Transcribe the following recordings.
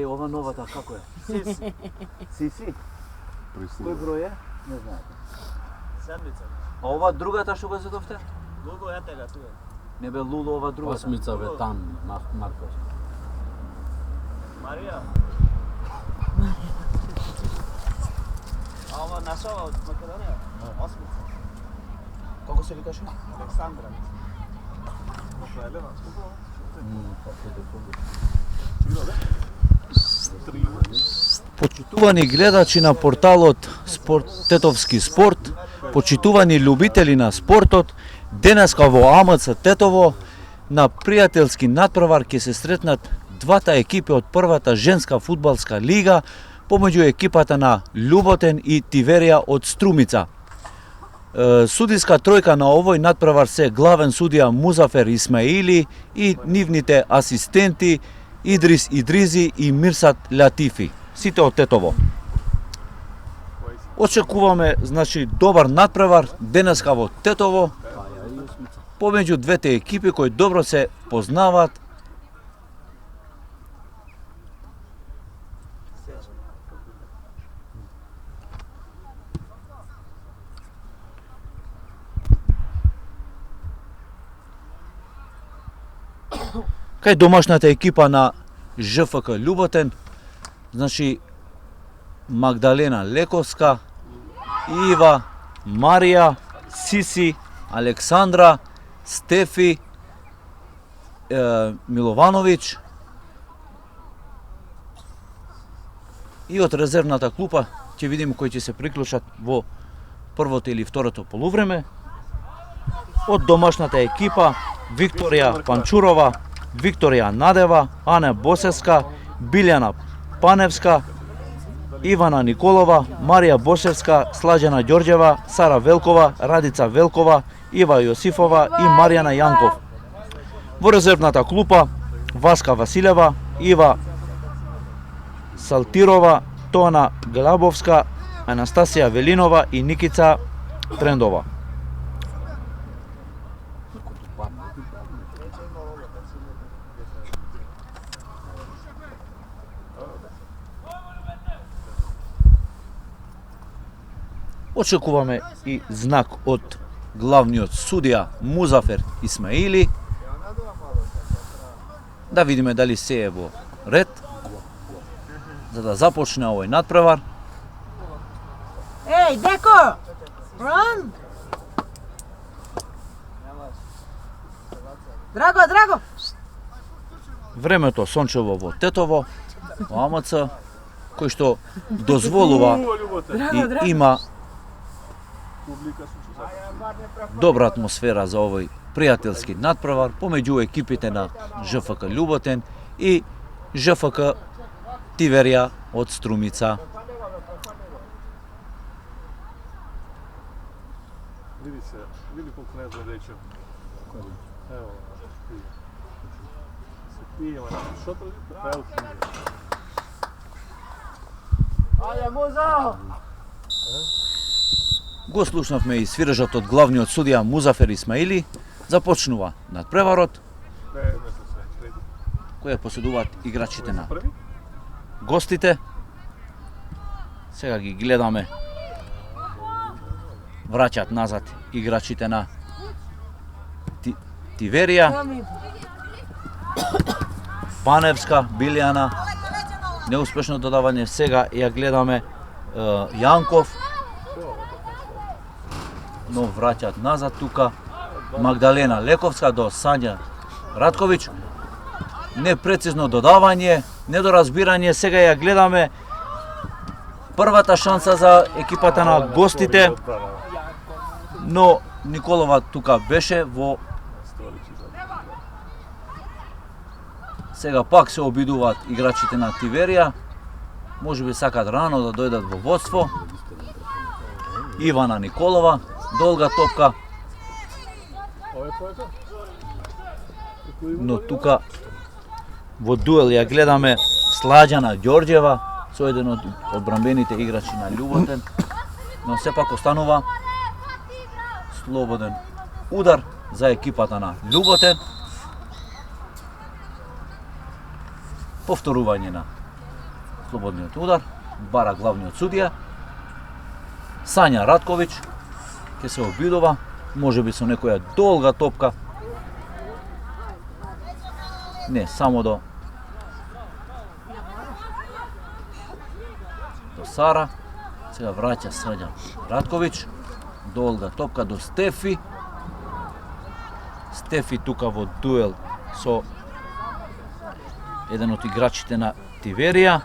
Ова новата како е? Сиси. Кој број е? Не знаете. Седмица. А ова другата што го зедовте? Луло е тега тука. Не бе Луло ова другата. Осмица бе там, Маркос. Марија. А ова нашава од Македонија? Осмица. Како се викаше? Александра. Почитувани гледачи на порталот Тетовски спорт, почитувани љубители на спортот, денеска во АМЦ Тетово на пријателски натпревар ќе се сретнат двата екипи од првата женска фудбалска лига помеѓу екипата на Љуботен и Тиверија од Струмица. Судиска тројка на овој натпревар се главен судија Музафер Исмаили и нивните асистенти Идрис Идризи и Мирсат Латифи, сите од Тетово. Очекуваме, добар натпревар денеска во Тетово помеѓу двете екипи кои добро се познаваат. Кај домашната екипа на ЖФК Љуботен, Магдалена Лековска, Ива, Марија, Сиси, Александра, Стефи, Миловановиќ и од резервната клупа ќе видиме кои ќе се приклучат во првото или второто полувреме. Од домашната екипа Викторија Панчурова, Викторија Надева, Ана Босевска, Билјана Паневска, Ивана Николова, Марија Бошевска, Слаđана Ѓорđева, Сара Велкова, Радица Велкова, Ива Јосифова и Маријана Јанков. Во резервната клупа Васка Василева, Ива Салтирова, Тона Глабовска, Анастасија Велинова и Никица Трендова. Очекуваме и знак од главниот судија Музафер Исмаили. Да видиме дали се е во ред за да започне овој натпревар. Ей, Деко! Ран! Драго! Времето сончево во Тетово, во АМЦ, кој што дозволува и има добра атмосфера за овој пријателски натпревар помеѓу екипите на ЖФК Љуботен и ЖФК Тиверија од Струмица. Види колку не знае дече. Ево, се пијеме на шото, пелки. Ајде, Муза! Го слушнавме и свирежот од главниот судија Музафер Исмаили. Започнува натпреварот, кој поседуваат играчите на гостите. Сега ги гледаме. Враќаат назад играчите на Тиверија. Паневска, Билјана, неуспешно додавање. Сега ја гледаме Јанков, но враќаат назад тука. Магдалена Лековска до Сања Радковиќ. Непрецизно додавање, недоразбирање. Сега ја гледаме првата шанса за екипата на гостите, но Николова тука беше во... Сега пак се обидуваат играчите на Тиверија. Можеби сакат рано да дојдат во водство. Ивана Николова, долга топка. Но тука во дуел ја гледаме Слаđана Ѓорđева со еден од одбранбените играчи на Љуботен, но сепак останува слободен удар за екипата на Љуботен. Повторување на слободниот удар, бара главниот судија. Сања Радковиќ ќе се обидува, можеби со некоја долга топка. Не, само до Сара. Сега враќа Сања Радковиќ. Долга топка до Стефи. Стефи тука во дуел со еден од играчите на Тиверија.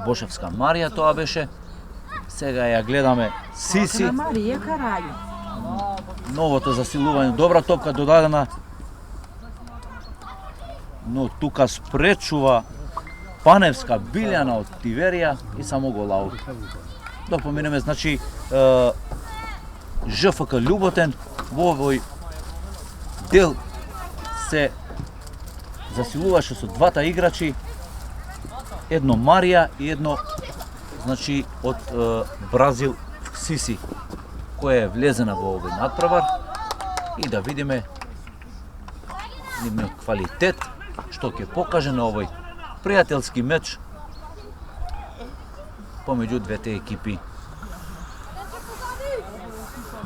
Бошевска Марија тоа беше. Сега ја гледаме Сиси. Maria, caralho. Новото засилување, добра топка додадена. Но тука спречува Паневска Билјана од Тиверија и само гол аут. Да поминеме, значи ЖФК Љуботен во овој дел се засилуваше со двата играчи, едно Марија и едно значи од Бразил Сиси, која е влезена во овој надпревар и да видиме нивниот квалитет што ќе покаже на овој пријателски меч помеѓу двете екипи.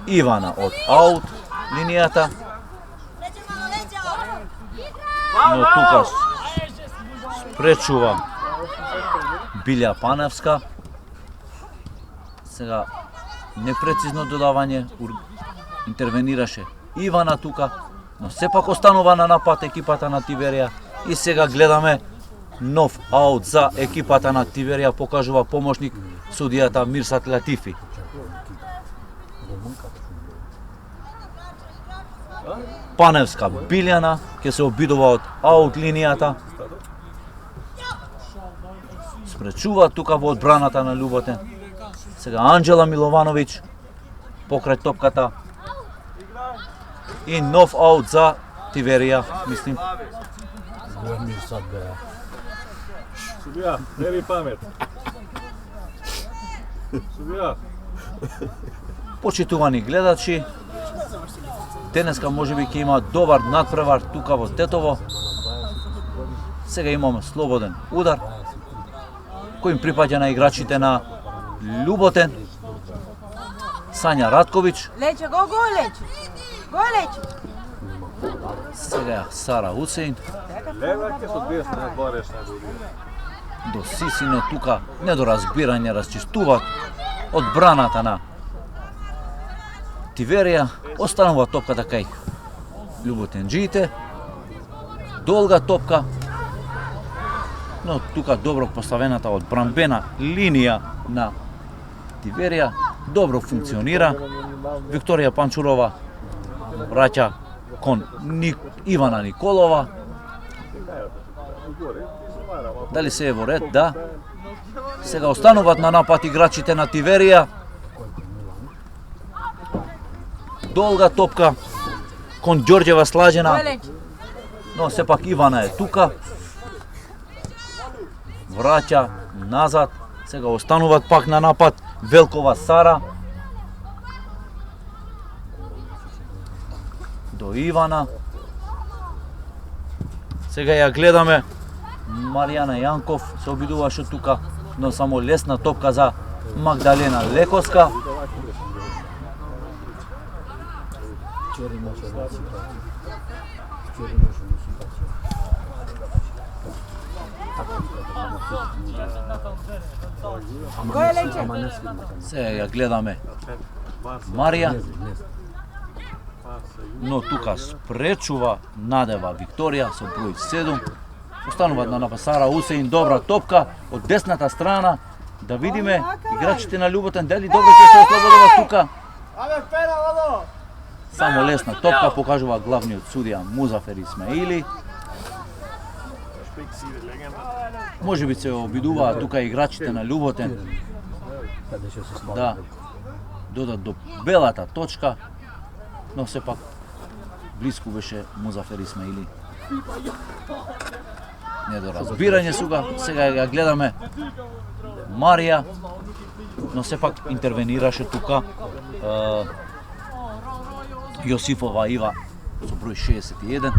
Ивана од аут линијата, но тука спречува Билја Паневска. Сега непрецизно додавање, интервенираше Ивана тука, но сепак останува на напад екипата на Тиверија и сега гледаме нов аут за екипата на Тиверија, покажува помошник судијата Мирсат Латифи. Паневска Билјана ќе се обидува од аут линијата. Спречува тука во одбраната на Љуботен. Сега Анџела Миловановиќ покрај топката. И нов аут за Тиверија, мислим. Главни сад беа. Судија, нели памет. Судија, Почитувани гледачи, денеска можеби ќе има добар надпревар тука во Тетово. Сега имаме слободен удар кој им припаѓа на играчите на Љуботен. Сања Радковиќ, Leite, gol, gol, Leite. Gol, Leite. сега Сара Усеин, леваќе со десна, бореш на дури. до Сисино тука недоразбирање расчистуваат одбраната на Тиверија, останува топката кај Љуботенџиите. Долга топка, но тука добро поставената одбранбена линија на Тиверија добро функционира. Викторија Панчурова враќа кон Ивана Николова. Дали се е во ред? Да. Сега остануваат на напад играчите на Тиверија. Долга топка кон Ѓорѓева слажена, Gol, Leite. но сепак Ивана е тука. Враќа назад. Сега остануваат пак на напад Велкова Сара. До Ивана. Сега ја гледаме Маријана Јанков се обидуваше тука, но само лесна топка за Магдалена Лекоска. Вчера имаше една ситуација. Вчера имаше една ситуација. Gol, Leite. Ама не свидна. Сега ја гледаме Марија, но тука спречува Надева Викторија со број 7. Остануваат на напад Сара Усеин, добра топка од десната страна. Да видиме играчите на Љуботен дали добро ќе се ослободува тука. Абе, пера, вало! Само лесна топка покажува главниот судија Музафер Исмаили. Можеби се обидуваат тука играчите на Љуботен Каде ќе се спомне. да додат до белата точка, но сепак блиску беше Музафер Исмаили. Недоразбирање сега ја гледаме Марија, но сепак интервенираше тука Јосифова Ива со број 61,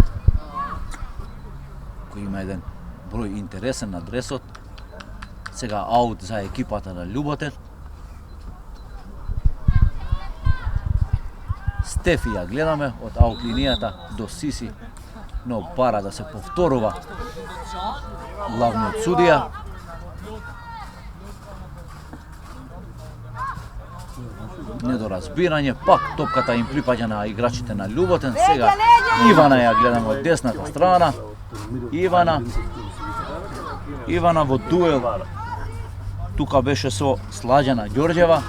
кој има еден број интересен на дресот. Сега аут за екипата на Љуботен. Стефи ја гледаме од аут линијата до Сиси, но бара да се повторува главниот судија. Недоразбирање, пак топката им припаѓа на играчите на Љуботен. Сега Ивана ја гледаме од десната страна. Ивана во дуел. Тука беше со Сладјана Ѓорѓева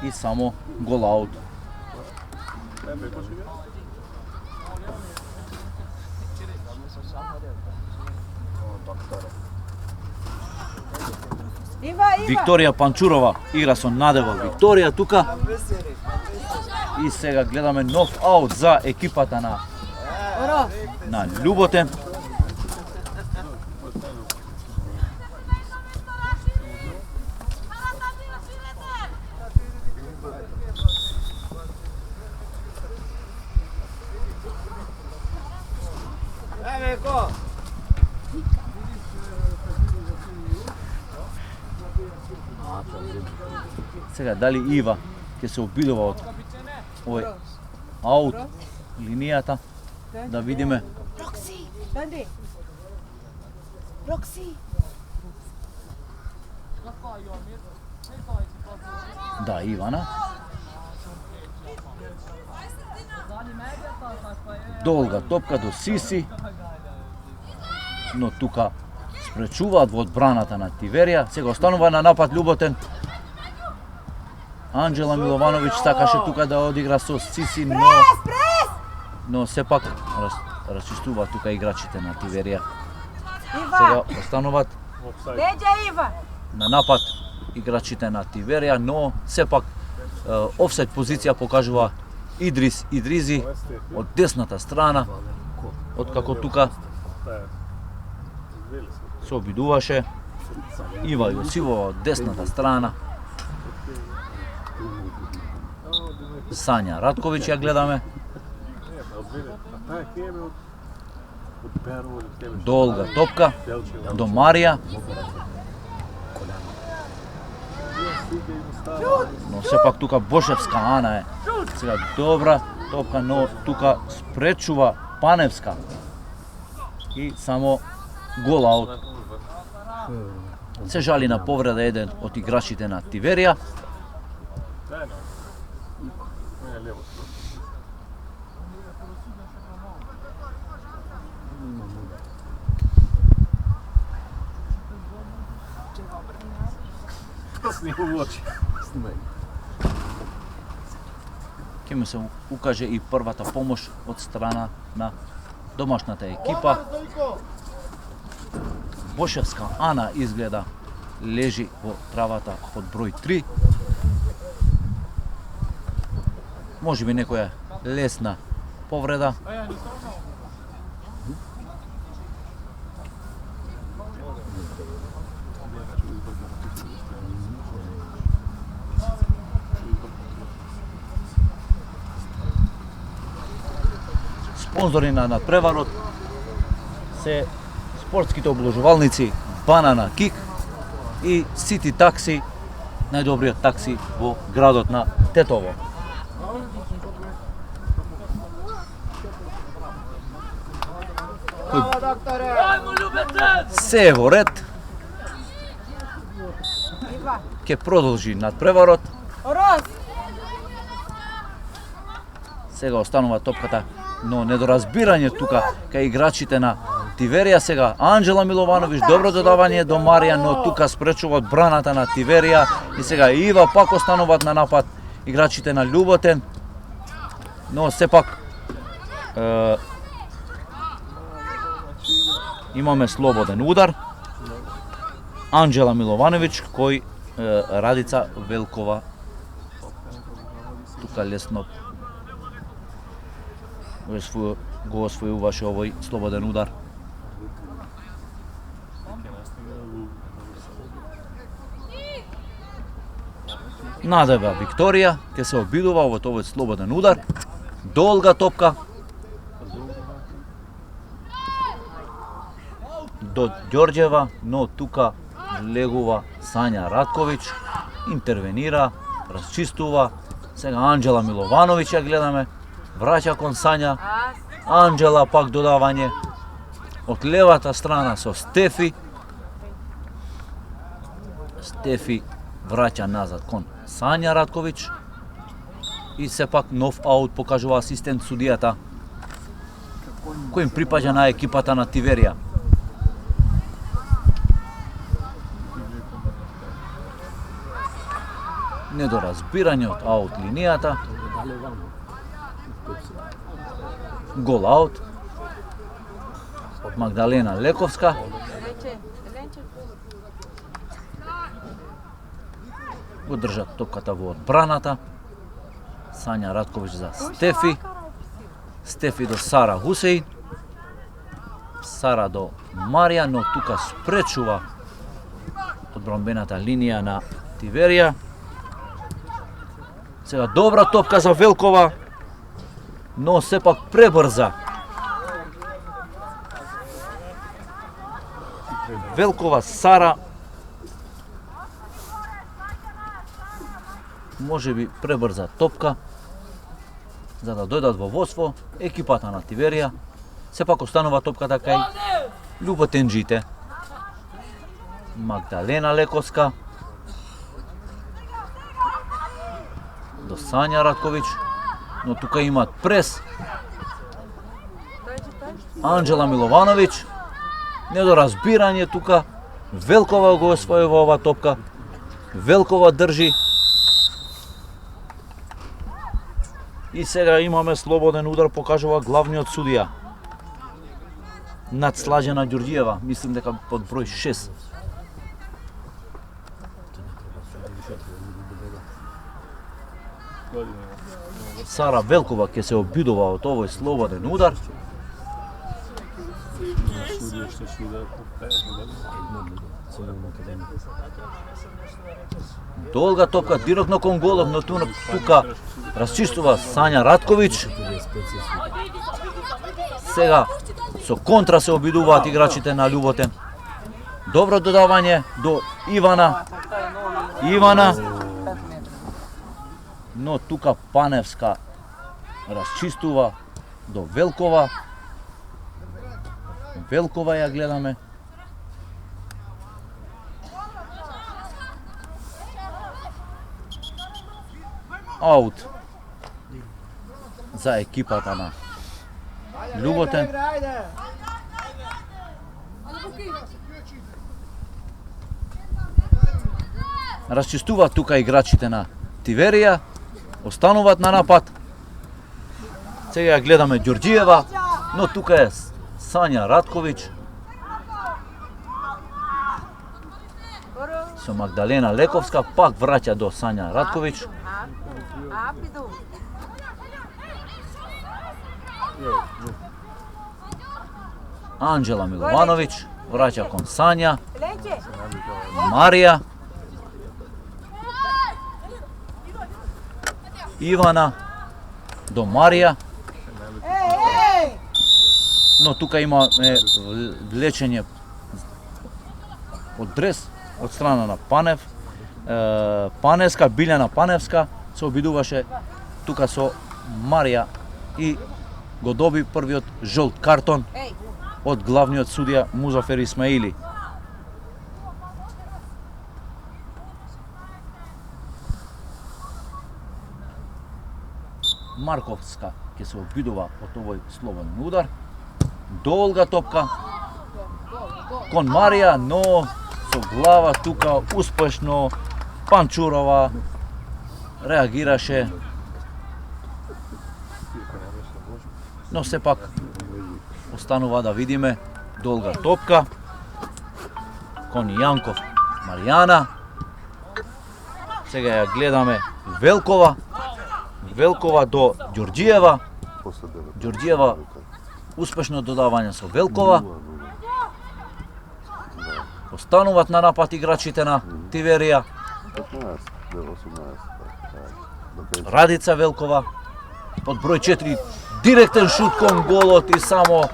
и само гол аут. Викторија Панчурова игра со Надева Викторија тука. И сега гледаме нов аут за екипата на Љуботен. Сега дали Ива ќе се обидува од овој аут линијата, да видиме. Да, Ивана. Долга топка до Сиси, но тука спречуваат во одбраната на Тиверија. Сега останува на напад Љуботен. Анџела Миловановиќ сакаше тука да одигра со Сиси, но сепак расчистува тука играчите на Тиверија. Сега остануваат на напад играчите на Тиверија, но сепак офсайд позиција покажува Идрис Идризи од десната страна, откако тука се обидуваше. Ива Јосивова од десната страна. Сања Радковиќ ја гледаме. Долга топка до Марија. Но сепак тука Бошевска Ана е. Сега добра топка, но тука спречува Паневска. И само гол аут. Се жали на повреда еден од играчите на Тиверија. Ќе му се укаже и првата помош од страна на домашната екипа. Бошевска Ана изгледа лежи во травата под број 3. Може би некоја лесна повреда. Спонзори на надпреварот се спортските обложувалници Банана Кик и Сити Такси, најдобриот такси во градот на Тетово. Се е во ред. Ќе продолжи надпреварот. Сега останува топката, но недоразбирање тука кај играчите на Тиверија. Сега Анџела Миловановиќ, добро додавање до Марија, но тука спречува одбраната на Тиверија. И сега Ива пак остануваат на напад играчите на Љуботен. Но сепак имаме слободен удар. Анџела Миловановиќ, кој Радица Велкова тука лесно го освојуваше овој слободен удар. Надева Викторија ќе се обидува во овој слободен удар. Долга топка до Ѓорѓева, но тука влегува Сања Ратковиќ, интервенира, расчистува. Сега Анџела Миловановиќ ја гледаме, враќа кон Сања. Анџела пак додавање од левата страна со Стефи. Стефи враќа назад кон Сања Ратковиќ. И сепак нов аут покажува асистент судијата, кој им припаѓа на екипата на Тиверија. Недоразбирање од аут линијата. Дали вамо. Гол аут. Магдалена Лековска. Го држат топката во одбраната. Сања Ратковиќ за Стефи. Стефи до Сара Хусеин. Сара до Марија, но тука спречува одбранбената линија на Тиверија. Сега добра топка за Велкова, но сепак пребрза. Велкова, Сара, може би пребрза топка, за да дојдат во водство. Екипата на Тиверија сепак останува топката кај љуботенџите. Магдалена Лековска до Сања Ратковиќ, но тука имаат прес. Анџела Миловановиќ, недоразбирање тука. Велкова го освојува ова топка. Велкова држи. И сега имаме слободен удар, покажува главниот судија. Над Слажена Ѓурѓиева, мислим дека под број 6. Сара Велкова ќе се обидува од овој слободен удар. Судија што судија Долга топка директно кон голот, но тука расчистува Сања Ратковиќ. Сега со контра се обидуваат играчите на Љуботен. Добро додавање до Ивана. Но тука Паневска расчистува до Велкова. Велкова ја гледаме. Аут за екипата на Љуботен. Расчистуваат тука играчите на Тиверија, остануваат на напад. Сега ја гледаме Ѓурѓиева, но тука е Сања Ратковиќ со Магдалена Лековска, пак враќа до Сања Ратковиќ. Анџела Миловановиќ враќа кон Сања. Марија. Ивана до Марија. Но тука има влечење од дрес од страна на Панев. Паневска, Билјана Паневска се обидуваше тука со Марија и го доби првиот жолт картон од главниот судија Музафер Исмаили. Марковска ќе се обидува од овој слободен удар. Долга топка кон Марија, но со глава тука успешно Панчурова реагираше. Но сепак останува да видиме долга топка кон Јанков Маријана. Сега ја гледаме Велкова. Велкова до Ѓурѓиева. Ѓурѓиева успешно додавање со Велкова. Остануваат на напад играчите на Тиверија. Радица Велкова под број 4, директен шут кон голот и само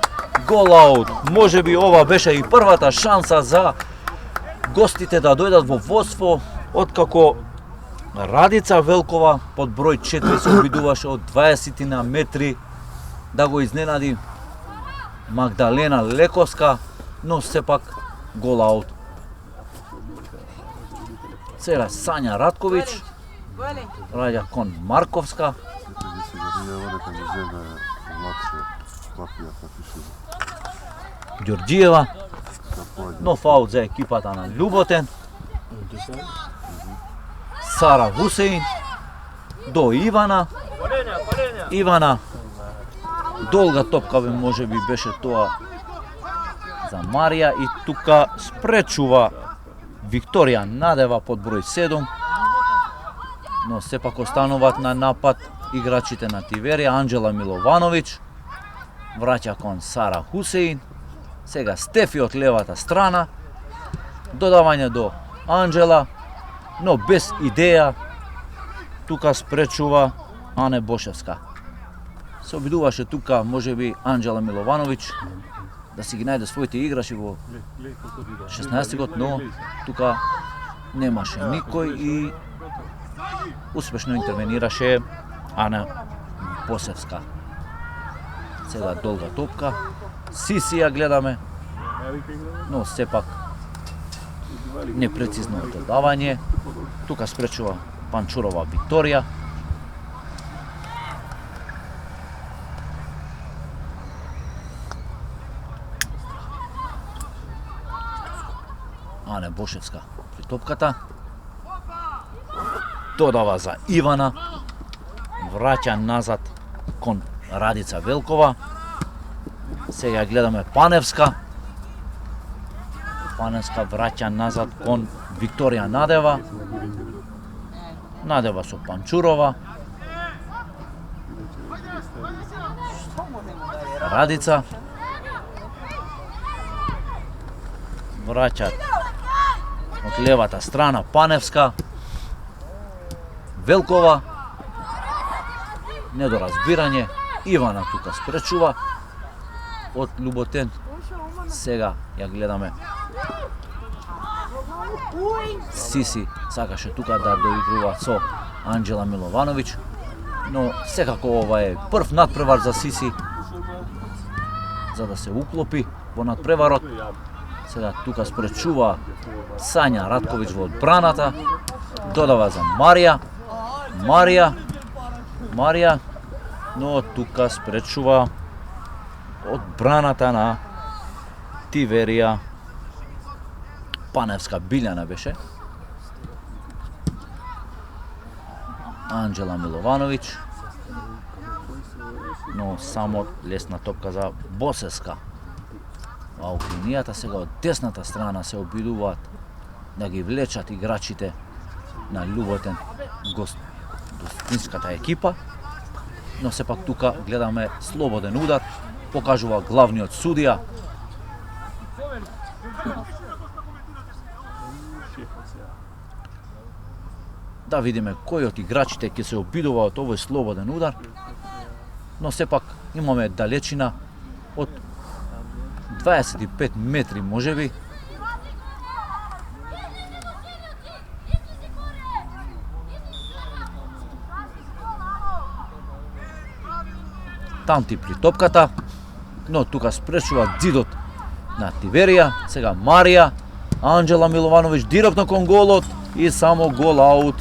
гол аут. Може би ова беше и првата шанса за гостите да дојдат во водство, откако Радица Велкова под број 4 се обидуваше од 20 на метри да го изненади Магдалена Лековска, но сепак гол аут. Сега Сања Радковиќ раѓа кон Марковска. Ѓорѓиева, но фаул за екипата на Љуботен. Сара Хусеин до Ивана. Ивана, долга топка може би беше тоа за Марија и тука спречува Викторија Надева под број 7. Но сепак остануваат на напад играчите на Тиверија. Анџела Миловановиќ враќа кон Сара Хусеин. Сега Стефи од левата страна. Додавање до Анџела, но без идеја. Тука спречува Ане Бошевска. Се обидуваше тука можеби Анџела Миловановиќ да си ги најде своите играчи во 16-тигот, но тука немаше никој и успешно интервенираше Ана Бошевска. Сега долга топка. Сиси ја гледаме, но сепак непрецизно додавање. Тука спречува Панчурова Викторија. Ане Бошевска при топката. Додава за Ивана. Враќа назад кон Радица Велкова. Сега гледаме Паневска. Паневска враќа назад кон Викторија Надева. Надева со Панчурова. Радица. Враќа од левата страна Паневска. Велкова. Недоразбирање. Ивана тука спречува од Љуботен. Сега ја гледаме. Сиси сакаше тука да доигрува со Анџела Миловановиќ, но секако ова е прв надпревар за Сиси за да се уклопи во надпреварот. Сега тука спречува Сања Радковиќ во одбраната. Додава за Марија. Марија, но тука спречува одбраната на Тиверија. Паневска Билјана беше. Анџела Миловановиќ. Но само лесна топка за Босеска. А окринијата сега од десната страна се обидуваат да ги влечат играчите на Љуботен, гостинската екипа. Но сепак тука гледаме слободен удар, покажува главниот судија. Да видиме кој од играчите ќе се обидува од овој слободен удар. Но сепак имаме далечина од 25 метри можеби. Танти при топката, но тука спречува дзидот на Тиверија. Сега Марија, Анџела Миловановиќ директно кон голот и само гол аут.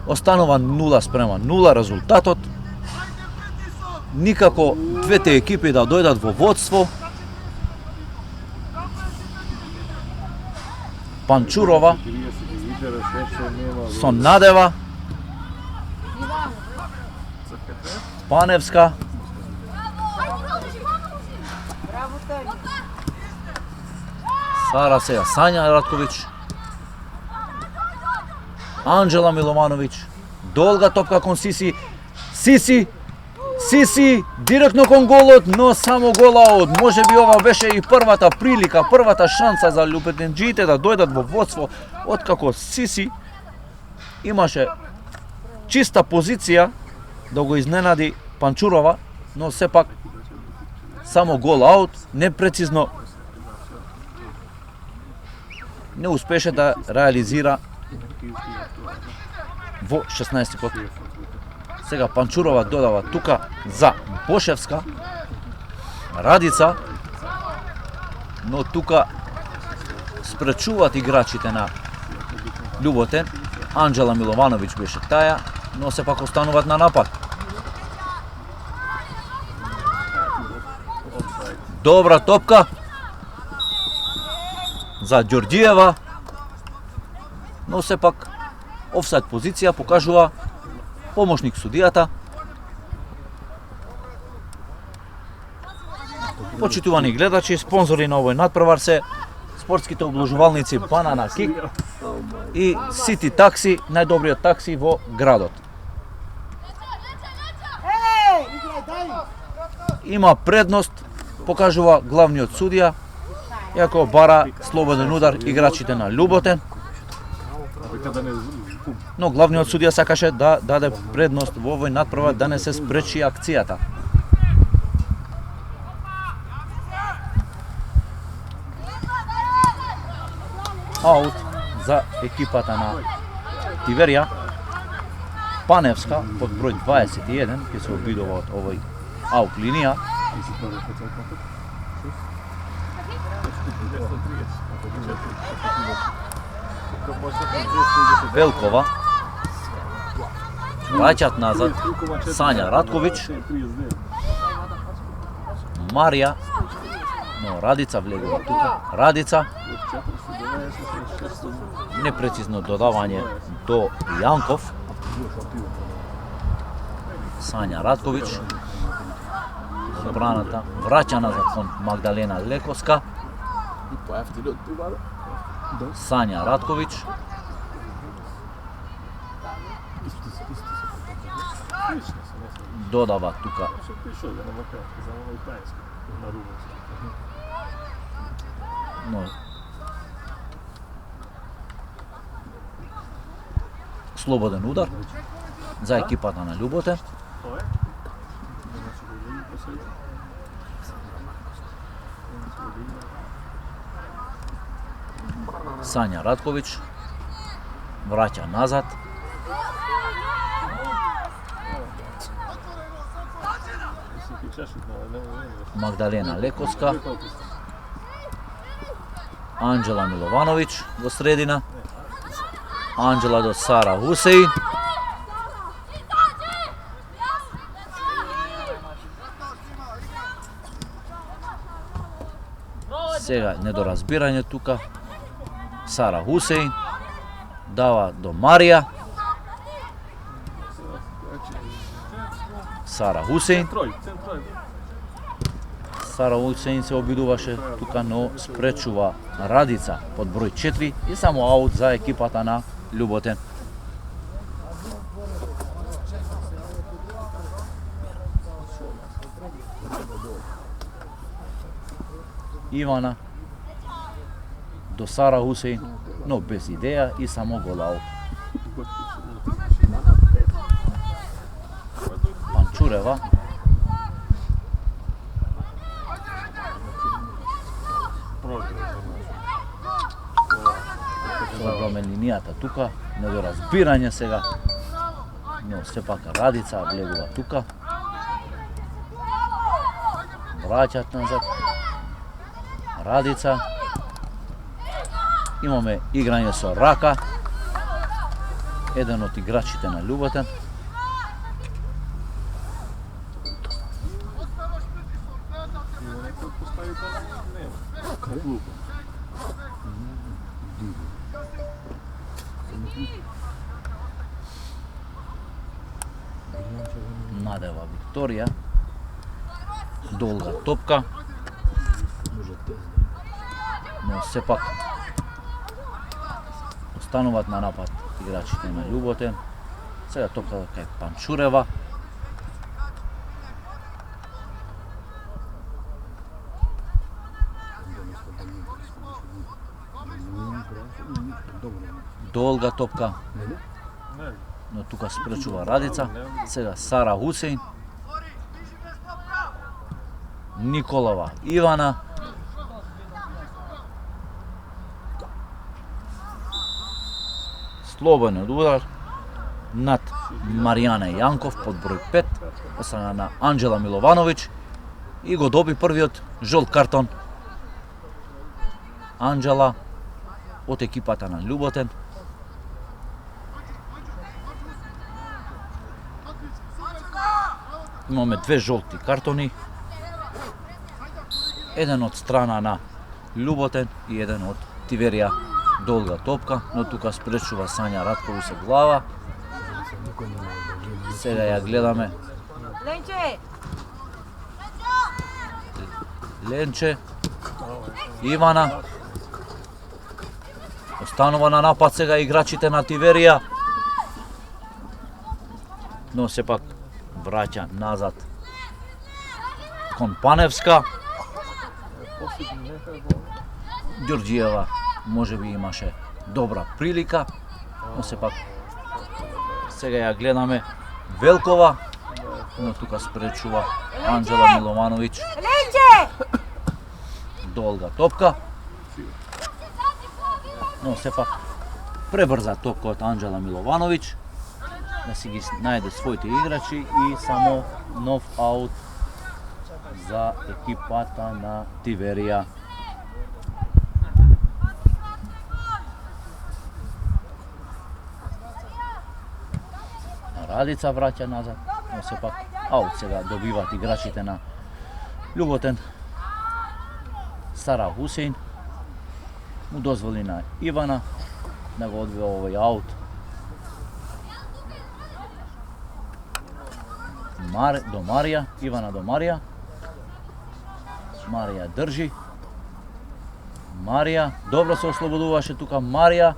Останува 0:0 резултатот. Никако двете екипи да дојдат во водство. Панчурова со Надева. Паневска. Сара сега Сања Радковиќ. Анџела Миловановиќ. Долга топка кон Сиси. Сиси директно кон голот, но само гол аут. Може би ова беше и првата прилика, првата шанса за љубетенџиите да дојдат во водство, откако Сиси имаше чиста позиција да го изненади Панчурова, но сепак само гол аут, непрецизно не успеше да реализира во 16 кот. Сега Панчурова додава тука за Бошевска, Радица, но тука спречуваат играчите на Љуботен. Анџела Миловановиќ беше таја, но сепак остануваат на напад. Добра топка за Ѓорѓиева, но сепак офсайд позиција покажува помошник судијата. Почитувани гледачи, спонзори на овој надпревар се спортските обложувалници Банана Кик и Сити Такси, најдобриот такси во градот. Има предност, покажува главниот судија, иако бара слободен удар играчите на Љуботен, но главниот судија сакаше да даде предност во овој надпревар да не се спречи акцијата. Аут за екипата на Тиверија. Паневска под број 21 ќе се обидува од овој аут линија. Велкова враќат назад Сања Радковиќ, Марија, но Радица влегува тука. Радица, непрецизно додавање до Јанков. Сања Радковиќ, забраната, враќа назад кон Магдалена Лекоска. Сања Радковиќ, додава тука но слободен удар за екипата на Љуботен. Сања Радковиќ враќа назад. Магдалена Лекоска, Анџела Миловановиќ во средина. Анџела до Сара Хусеин. Сега недоразбирање тука. Сара Хусеин дава до Марија. Сара Хусеин. Сара Хусеин се обидуваше тука, но спречува Радица под број 4 и само аут за екипата на Љуботен. Ивана до Сара Хусеин, но без идеја и само гол аут. Панчурева забраме линијата тука, недоразбирање сега, но сепак Радица влегува тука. Враќат назад Радица. Имаме играње со рака. Еден од играчите на Љуботен. Надева Викторија. Долга топка. Но сепак остануваат на напад играчите на Љуботен. Сега топката кај Панчурева. Долга топка. Но тука спречува Радица. Сега Сара Хусеин. Николова Ивана. слободен удар над Маријана Јанков под број 5 од страна на Анџела Миловановиќ и го доби првиот жолт картон. Анџела од екипата на Љуботен. Имаме две жолти картони. Еден од страна на Љуботен и еден од Тиверија. Долга топка, но тука спречува Сања Радковиќ со глава. Сега ја гледаме. Ленче! Ленче, Ивана. Останува на напад сега играчите на Тиверија. Но сепак враќа назад кон Паневска. Ѓорѓиева можеби имаше добра прилика, но сепак сега ја гледаме Велкова, но тука спречува Анџела Миловановиќ. Ленче! Долга топка. Но сепак пребрза топка од Анџела Миловановиќ да си ги најде своите играчи и само нов аут за екипата на Тиверија. Радица враќа назад, но сепак аут сега добиваат играчите на Љуботен. Сара Хусеин му дозволи на Ивана да го одбива овој аут. До Марија, Ивана до Марија. Марија држи. Марија добро се ослободуваше тука Марија.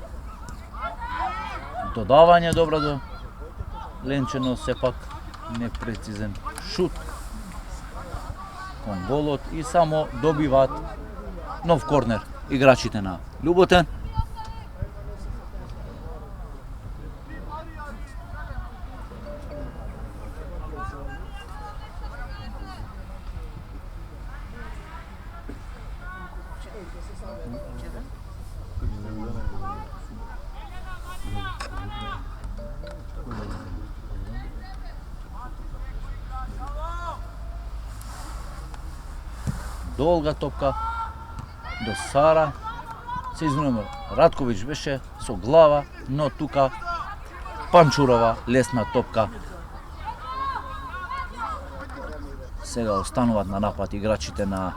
Додавање добро до Ленче, но сепак непрецизен шут кон голот и само добиваат нов корнер играчите на Љуботен. Долга топка до Сара. Се извинуваме, Радковиќ беше со глава, но тука Панчурова лесна топка. Сега остануваат на напад играчите на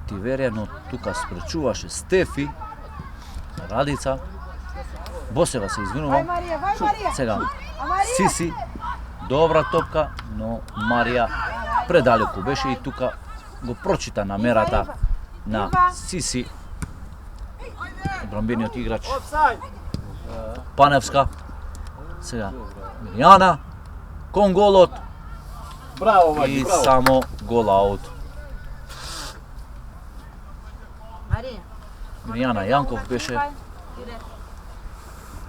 Тиверија, но тука спречуваше Стефи. Радица. Босева се извинувам. Сега Сиси. Добра топка, но Марија предалеку беше и тука го прочита намерата на Сиси, одбранбениот играч Паневска. Сега Миријана кон голот Браво, и Мајки, браво. само гол аут. Миријана Јанков беше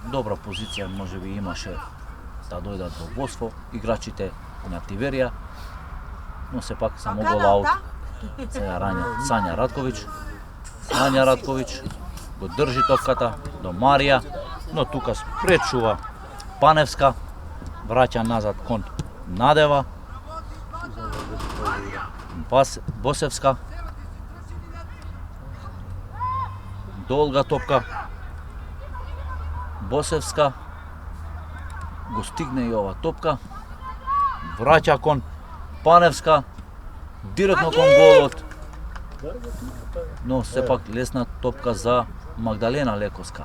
добра позиција, можеби имаше да дојдат во водство играчите на Тиверија, но сепак само гол аут. Сега Сања Радковиќ. Сања Радковиќ го држи топката до Марија, но тука спречува Паневска. Враќа назад кон Надева. Босевска. Долга топка. Босевска го стигне и ова топка. Враќа кон Паневска. Директно кон голот. Но сепак лесна топка за Магдалена Лекоска.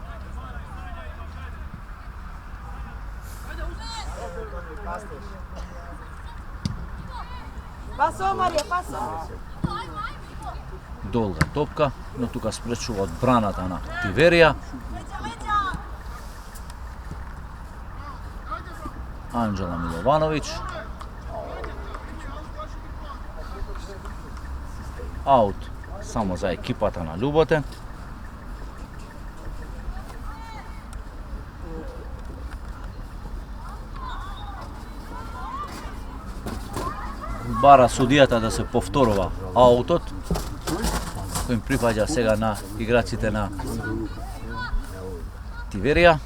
Passou, Maria, passou. Долга топка, но тука спречува одбраната на Тиверија. Анџела Миловановиќ. Аут само за екипата на Љуботен. Бара судијата да се повторува аутот, кој им припаѓа сега на играците на Тиверија.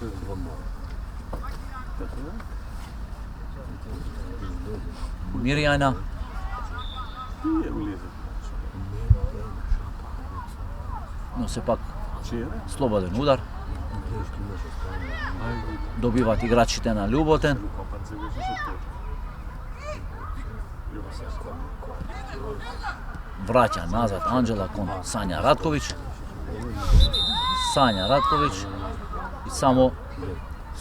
Мирјана. Тие влезе. Но сепак Чије? слободен удар. Добиваат играчите на Љуботен. Компанце беше што Враќа назад Анџела кон Сања Радковиќ. Сања Радковиќ и само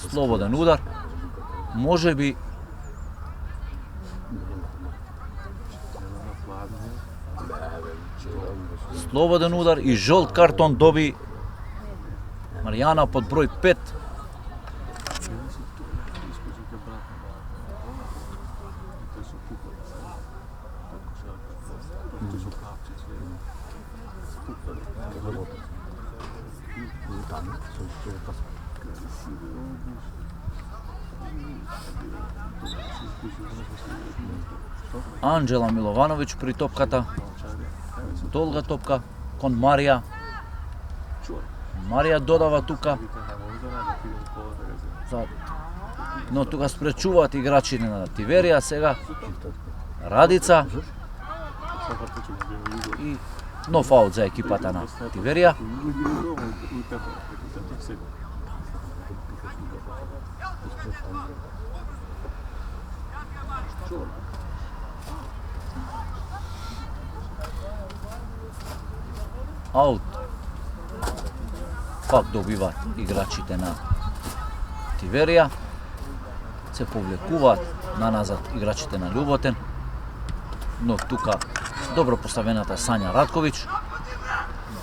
слободен удар. Може би слободен удар и жолт картон доби Маријана под број 5. Анџела Миловановиќ при топката. Долга топка кон Марија. Марија додава тука. Но тука спречуваат играчите на Тиверија сега. Радица и нов аут за екипата на Тиверија. Аут. Пак добиваат играчите на Тиверија. Се повлекуваат на назад играчите на Љуботен. Но тука добро поставената Сања Радковиќ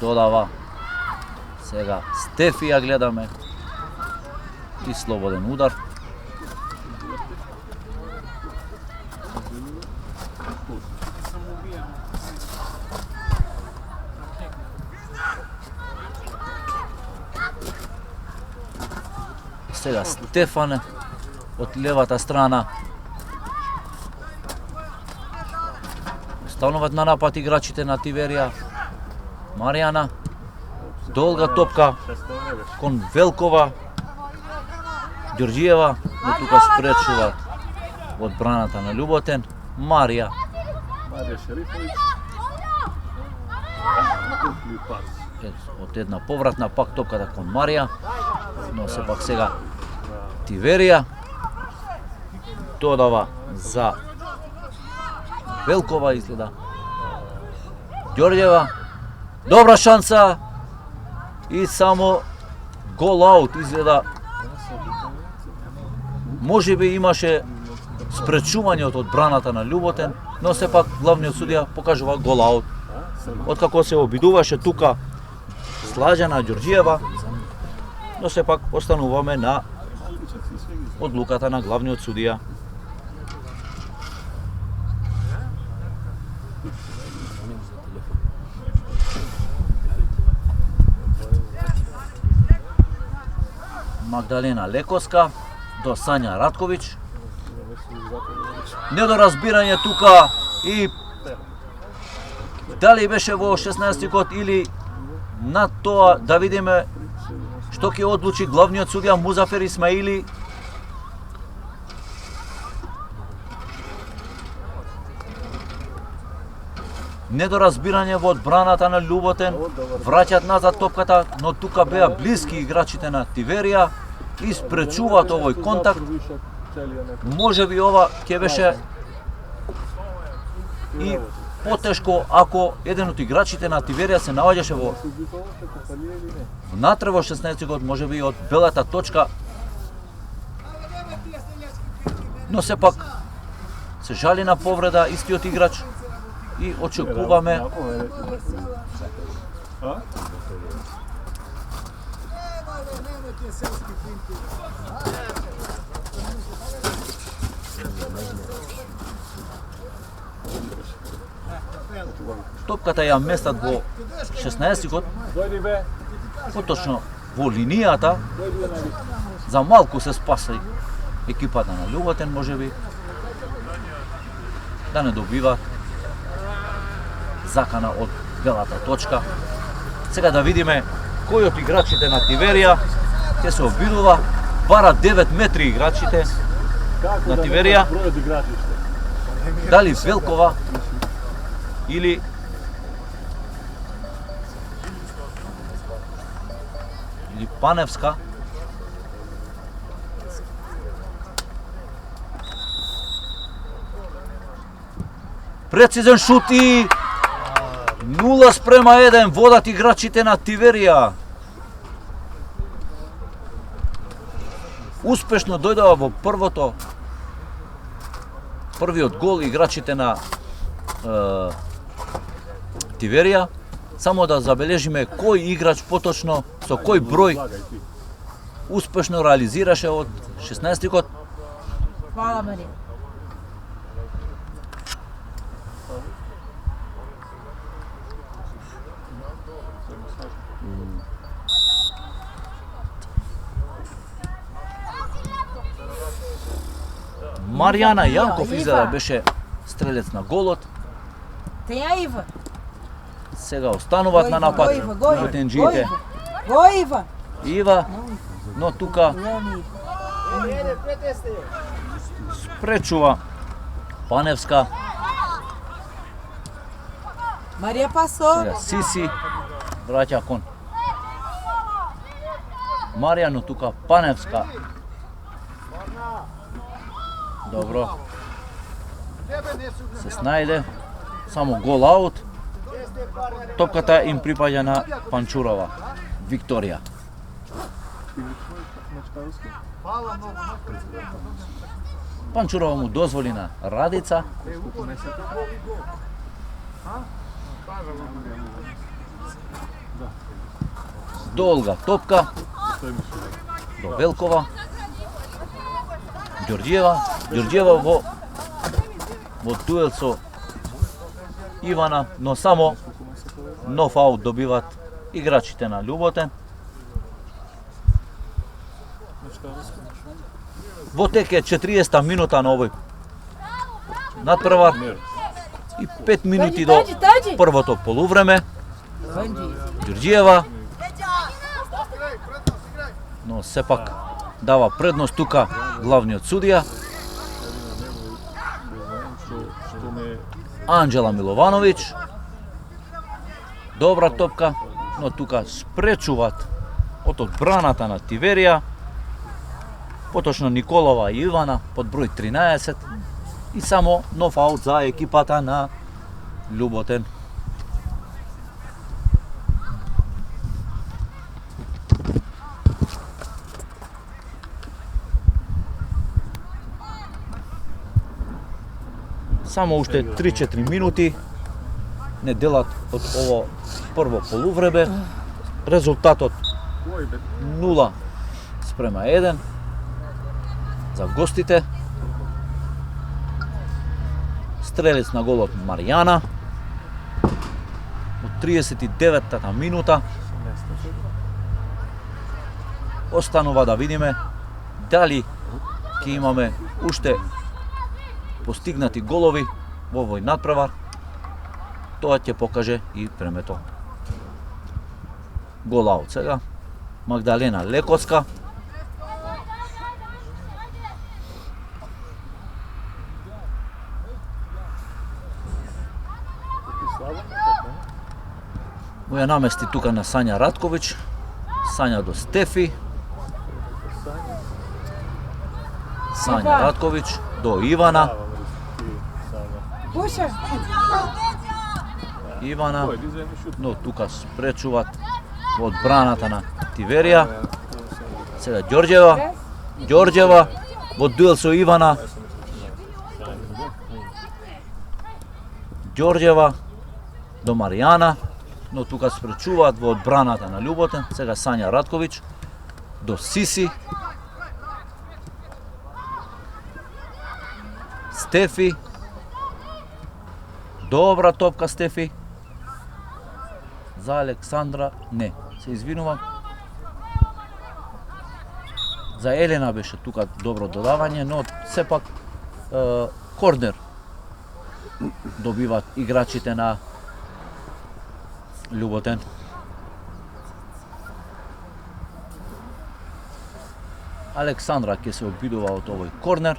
додава. Сега Стефија гледаме. И слободен удар. Сега Стефане од левата страна. Стануваат на напад играчите на Тиверија. Маријана. Долга топка кон Велкова. Ѓорѓиева, но тука спречуваат одбраната на Љуботен. Марија. Марија Шерифовиќ. Од една повратна пак топката кон Марија. Но сепак сега Тиверија додава за Велкова изгледа. Ѓорѓева. Добра шанса. И само гол аут изгледа. Може би имаше спречување од одбраната на Љуботен, но сепак главниот судија покажува гол аут. Откако се обидуваше тука Слаđана Ѓорѓиева, но сепак остануваме на одлуката на главниот судија. Магдалена Лекоска до Сања Радковиќ. Недоразбирање тука и дали беше во 16-тикот или над тоа, да видиме што ќе одлучи главниот судија Музафер Исмаили. Недоразбирање во одбраната на Љуботен, враќаат назад топката, но тука беа блиски играчите на Тиверија и спречуваат овој контакт. Може би ова ќе беше и потешко ако еден од играчите на Тиверија се наоѓаше во внатре во 16-тикот, може би од белата точка. Но сепак се жали на повреда истиот играч и очекуваме топката ја местат во 16-тикот, поточно во линијата. За малку се спаси екипата на Љуботен, можеби да не добива закана од белата точка. Сега да видиме кој од играчите на Тиверија Те се обидува, бара 9 метри играчите, Kako Na da Tiverija? nemaš broj od igratišta? дали Велкова или Паневска. Прецизен шут и 0:1 водат играчите на Тиверија. Успешно дојдоа во првиот гол играчите на Тиверија. Само да забележиме кој играч поточно, со кој број Lagaj ti. успешно реализираше од 16-тикот. Hvala, Marija. Маријана Јанков Ива. изгледа беше стрелец на голот. Tem a Iva. Сега остануваат на напад потенџиите. Go, Iva. Ива, но тука Leone Iva. спречува Паневска. Maria passou. Сега Сиси враќа кон Марија, но тука Паневска. Добро. Се снајде. Само гол аут. Топката им припаѓа на Панчурова. Викторија. Панчурова му дозволи на Радица. Долга топка до Велкова. Ѓорѓиева во дуел со Ивана, но само нов аут добиват играчите на Љуботен. Во тек е 40-та минута на овој надпревар и 5 минути до првото полувреме. Ѓорѓиева, но сепак дава предност тука главниот судија Анџела Миловановиќ. Добра топка, но тука спречуваат од одбраната на Тиверија. Поточно Николова и Ивана под број 13 и само нов аут за екипата на Љуботен. Само уште 3-4 минути не делат од ово прво полувреме. Резултатот 0:1 за гостите. Стрелец на голот Маријана од 39-та минута. Останува да видиме дали ќе имаме уште постигнати голови во овој надпревар. Тоа ќе покаже и времето. Гол аут сега. Магдалена Лекоцка. Му ја намести тука на Сања Радковиќ. Сања до Стефи. Сања Радковиќ до Ивана. Puxa. Ивана, но тука спречуваат во одбраната на Тиверија. Сега Ѓорѓева во дуел со Ивана. Ѓорѓева до Маријана, но тука спречуваат во одбраната на Љуботен. Сега Сања Радковиќ до Сиси. Стефи. Добра топка Стефи. За Александра, не, се извинувам. За Елена беше тука добро додавање, но сепак корнер добиваат играчите на Љуботен. Александра ќе се обидува од овој корнер.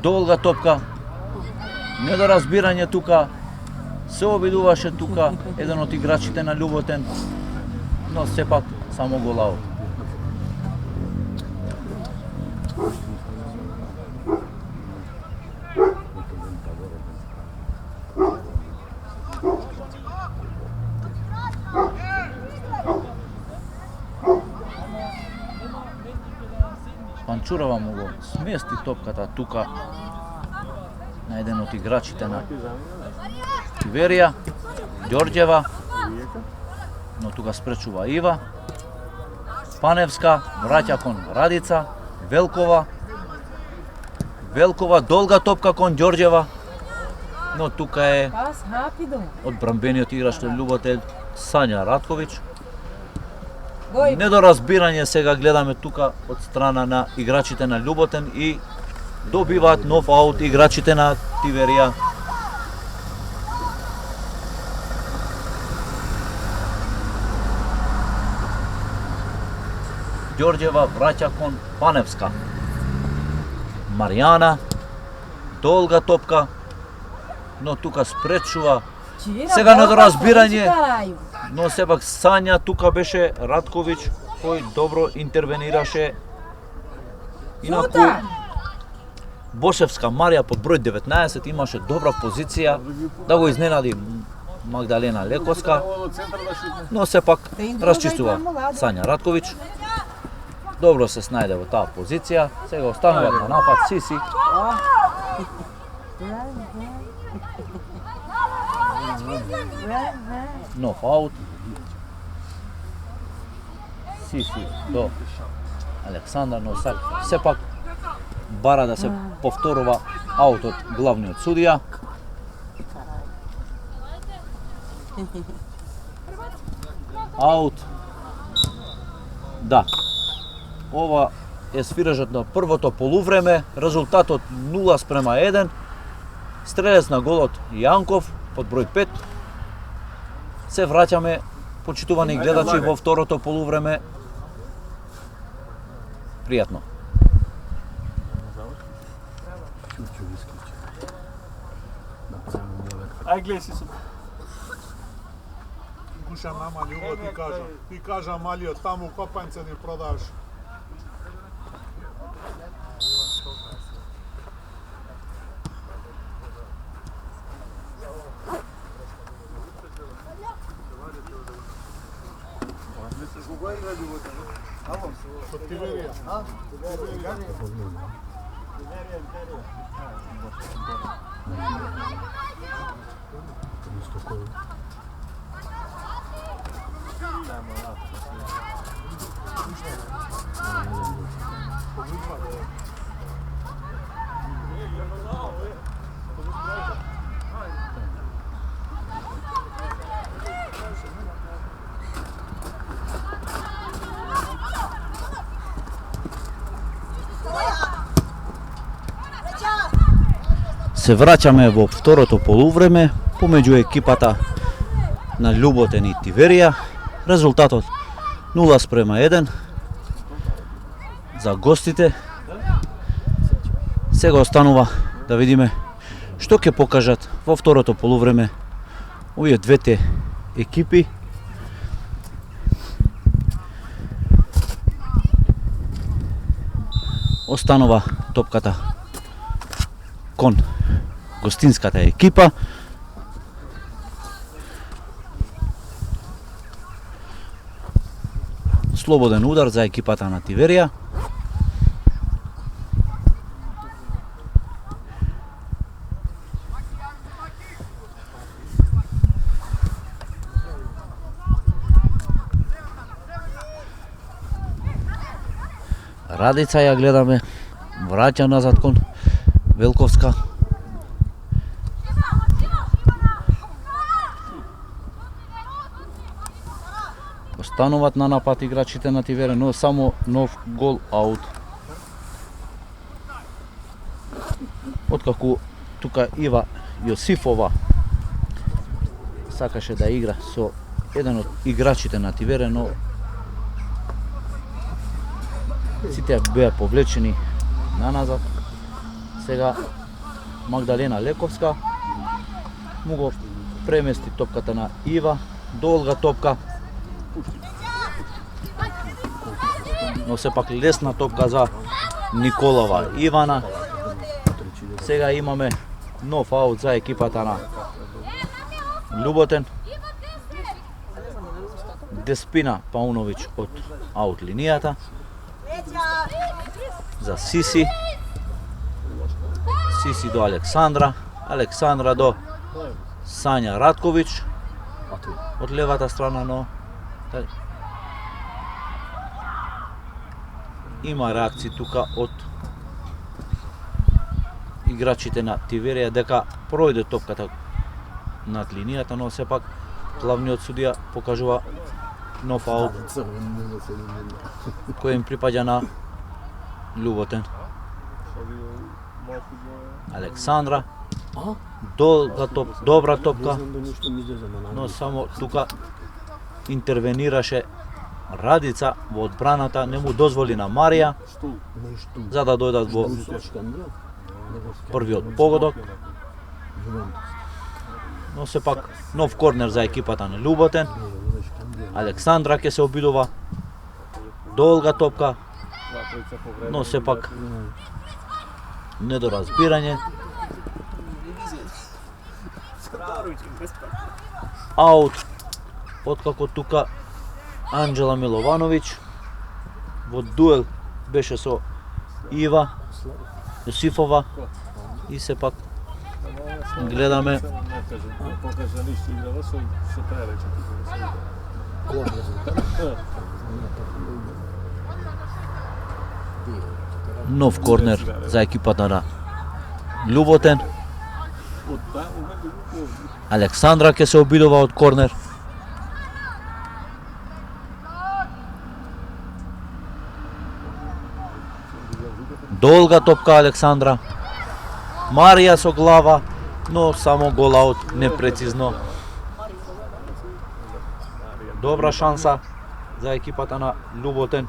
Долга топка, недоразбирање тука, се обидуваше тука еден од играчите на Љуботен, но сепак само гол аут. Панчурова му го смести топката тука на еден од играчите на Тиверија, Ѓорѓева, но тука спречува Ива. Паневска враќа кон Радица, Велкова, долга топка кон Ѓорѓева, но тука е Passa rápido. одбранбениот играч на Љуботен Сања Радковиќ. Goiva. Недоразбирање сега гледаме тука од страна на играчите на Љуботен и добиваат нов аут играчите на Тиверија. Ѓорѓева враќа кон Паневска. Маријана, долга топка, но тука спречува, Tira a Сега bola pra недоразбирање. frente, caralho. но сепак Сања тука беше Радковиќ кој добро интервенираше. Инаку Suta. Бошевска Марија под број 19 имаше добра позиција да го изненади Магдалена Лекоска, Ovo do centra da šutne. но сепак Tem duas aí расчистува do lado. Сања Радковиќ. Добро се снајде во таа позиција. Сега останува на напад Сиси. Vai, vai. Нов аут. Сиси до Александар, но сепак бара да се повторува аутот главниот судија. Аут. Да. Ова е свиражот на првото полувреме, резултатот 0:1. Стрелец на голот Јанков под број 5. Се враќаме, почитувани гледачи, во второто полувреме. Пријатно. Чучу исклучи. Направимо лека. Aj gledaj si su. Kuša nama ljubo, ti kaža Malio, tamo u Kopance ne prodaš. Kod Tiverija. Isto koju. Се враќаме во второто полувреме помеѓу екипата на Љуботен и Тиверија. Резултатот 0:1 за гостите. Сега останува да видиме што ќе покажат во второто полувреме овие двете екипи. Останува топката кон гостинската екипа. Слободен удар за екипата на Тиверија. Радица ја гледаме, враќа назад кон Велковска. Остануваат на напад играчите на Тивере, но само нов гол аут. Откако тука Ива Јосифова сакаше да игра со еден од играчите на Тивере, но сите беа повлечени наназад. Сега Магдалена Лековска му го премести топката на Ива, долга топка, но сепак лесна топка за Николова Ивана. Сега имаме нов аут за екипата на Љуботен. Деспина Пауновиќ од аут линијата за Сиси. Сиси до Александра, Александра до Сања Радковиќ од левата страна, но има реакции тука од играчите на Тиверија дека пројде топката над линијата, но сепак главниот судија покажува нов аут кој им припаѓа на Љуботен. Александра, долга добра топка, но само тука интервенираше Радица во одбраната, не му дозволи на Марија за да дојдат во првиот погодок. Но сепак нов корнер за екипата на Љуботен. Александра ќе се обидува, долга топка, но сепак недоразбирање. Аут, откако тука Анџела Миловановиќ во дуел беше со Ива Јосифова и сепак гледаме Покажа ништо играла со трајаче. нов корнер за екипата на Љуботен. Александра ќе се обидува од корнер. Долга топка Александра. Марија со глава, но само гол аут, непрецизно. Добра шанса за екипата на Љуботен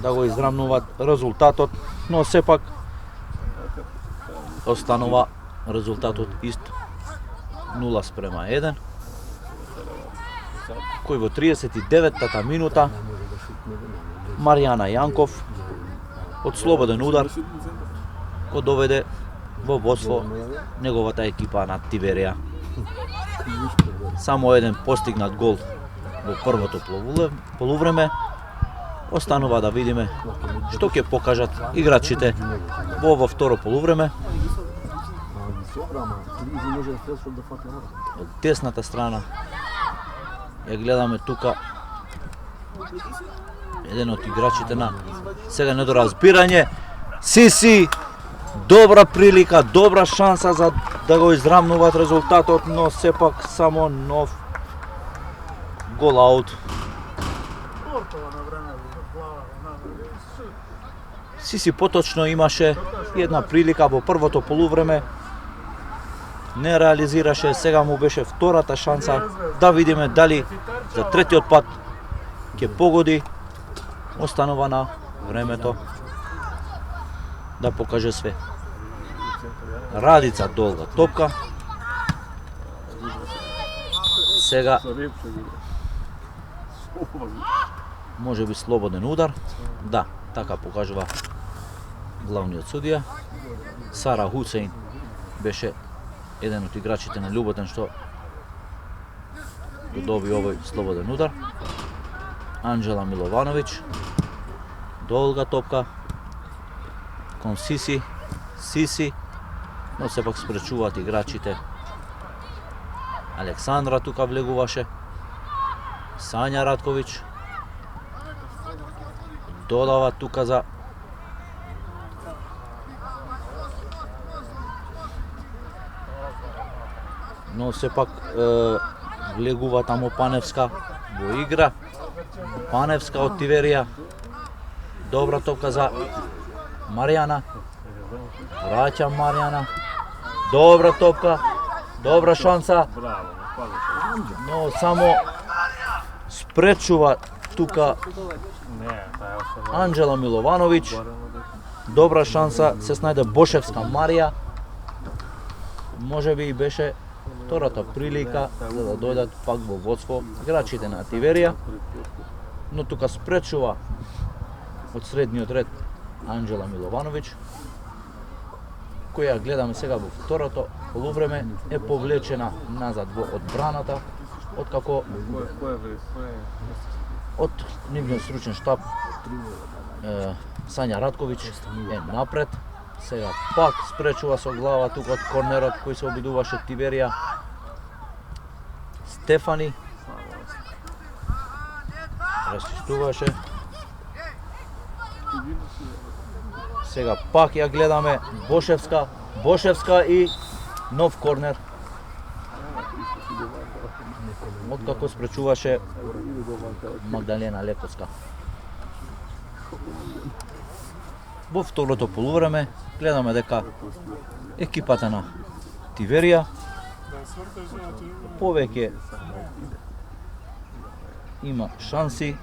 да го израмнуваат резултатот, но сепак останува резултатот ист 0:1, кој во 39-та минута Маријана Јанков од слободен удар го доведе во водство неговата екипа на Тиверија. Само еден постигнат гол во првото полувреме. Останува да видиме што ќе покажат играчите во второ полувреме. Од десната страна ја гледаме тука еден од играчите на сега недоразбирање. Сиси, добра прилика, добра шанса за да го израмнуваат резултатот, но сепак само нов гол аут. Сиси поточно имаше една прилика во првото полувреме, не реализираше, сега му беше втората шанса, да видиме дали за третиот пат ќе погоди. Останува на времето да покаже све. Радица долга топка. Сега може би слободен удар. Да, така покажува главниот судија. Сара Хусейн беше еден од играчите на Љуботен што го доби овој слободен удар. Анџела Миловановиќ, долга топка кон Сиси, но сепак спречуваат играчите. Александра тука влегуваше, Сања Радковиќ додава тука за но сепак влегува таму Паневска, во игра. Паневска од Тиверија. Добра топка за Маријана. Враќа Маријана. Добра топка. Добра шанса. Браво, хвали се. Но само спречува тука Не, тај е останал. Анџела Миловановиќ. Добра шанса, се снајде Бошевска Марија. Може би и беше втората прилика за да дојдат пак во водство играчите на Тиверија. Но тука спречува од средниот ред Анџела Миловановиќ, која гледаме сега во второто полувреме е повлечена назад во одбраната, откако од нивниот стручен штаб Сања Радковиќ е напред. Сега пак спречува со глава тука од корнерот кој се обидуваше Тиверија. Стефани расчистуваше. Сега пак ја гледаме Бошевска и нов корнер. Откако спречуваше Магдалена Лековска. Во второто полувреме гледаме дека екипата на Тиверија повеќе има шанси.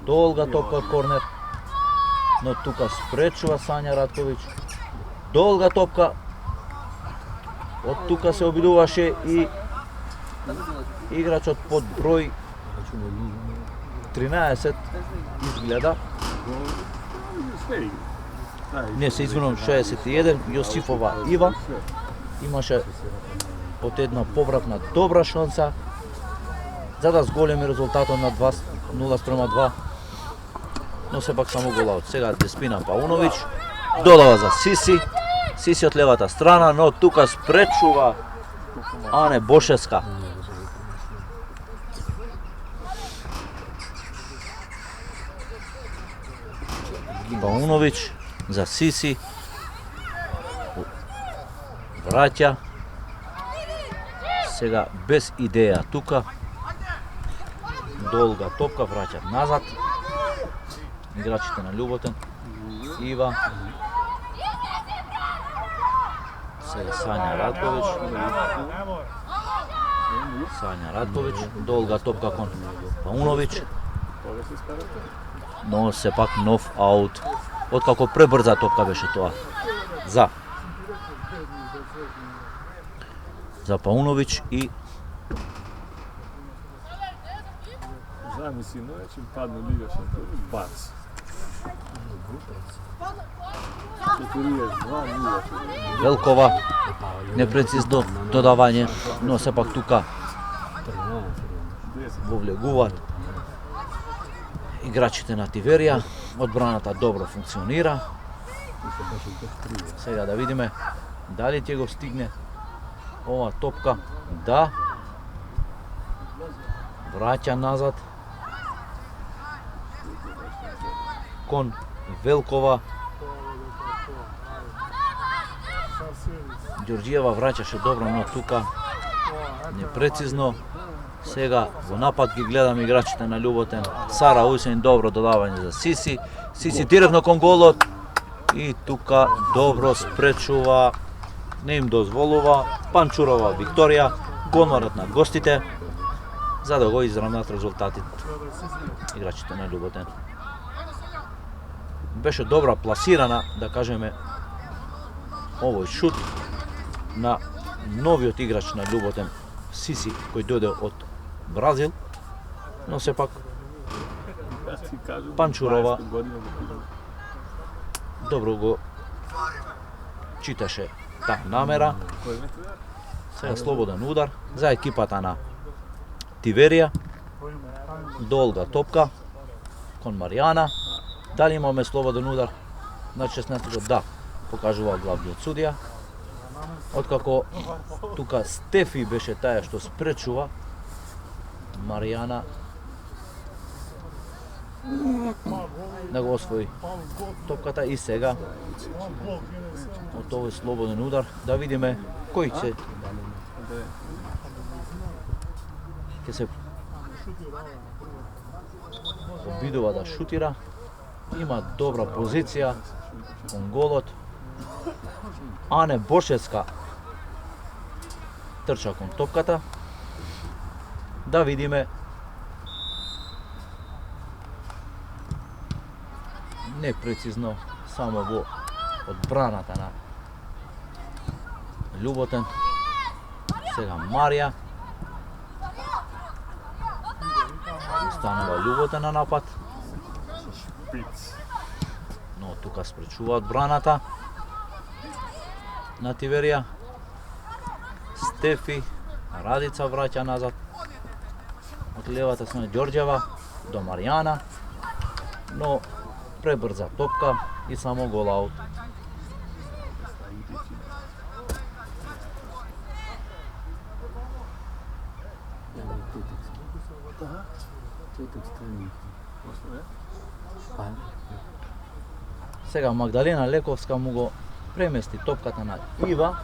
Долга топка од корнер, но тука спречува Сања Радковиќ. Долга топка. Од тука се обидуваше и играчот под број 13 изгледа. Не се извинувам, 61, Јосифова Ива. Имаше од една повратна добра шанса за да зголеми резултатот на 0:2. Но сепак само голаут. Сега Деспина Пауновиќ додава за Сиси. Сиси од левата страна, но тука спречува Ане Бошевска. Пауновиќ за Сиси. Враќа. Сега без идеја тука. Долга топка, враќа назад. Играчите на Љуботен. Ива. Сега Сања Радковиќ. Долга топка кон Пауновиќ. Но сепак нов аут. Откако пребрза топка беше тоа. За Пауновиќ и Замисли, но ќе падне Лига Шампиони, бац. 42-0. Велкова. Непрецизно додавање, но сепак тука вовлегуваат играчите на Тиверија. Одбраната добро функционира. Сега да видиме дали ќе го стигне ова топка. Да. Враќа назад кон Велкова. Ѓорѓиева враќаше добро, но тука непрецизно. Сега во напад ги гледам играчите на Љуботен. Сара Усен добро додавање за Сиси. Сиси директно кон голот. И тука добро спречува, не им дозволува Панчурова Викторија, гонорот на гостите, за да го израмнат резултатите играчите на Љуботен. Беше добра пласирана, да кажеме, овој шут на новиот играч на Љуботен, Сиси, кој дојде од Бразил, но сепак Панчурова добро го читаше таа намера. Сега слободен удар за екипата на Тиверија. Долга топка кон Маријана. Дали имаме слободен удар на 16-тот? Да, покажува главниот судија. Откако тука Стефи беше таја што спречува Маријана да го освои топката. И сега од овој слободен удар да видиме кој ќе Ќе се обидува да шутира. Има добра позиција кон голот. Ане Бошевска трча кон топката. Да видиме непрецизно само во одбраната на Љуботен. Сега Марија. Станува Љуботен на напад. Шпиц. Но тука спречува одбраната на Тиверија. Стефи, Радица враќа назад од левата страна Ѓорѓева до Маријана, но пребрза топка и само гол аут. Тетекс тренинг. Сега Магдалена Лековска му го премести топката на Ива,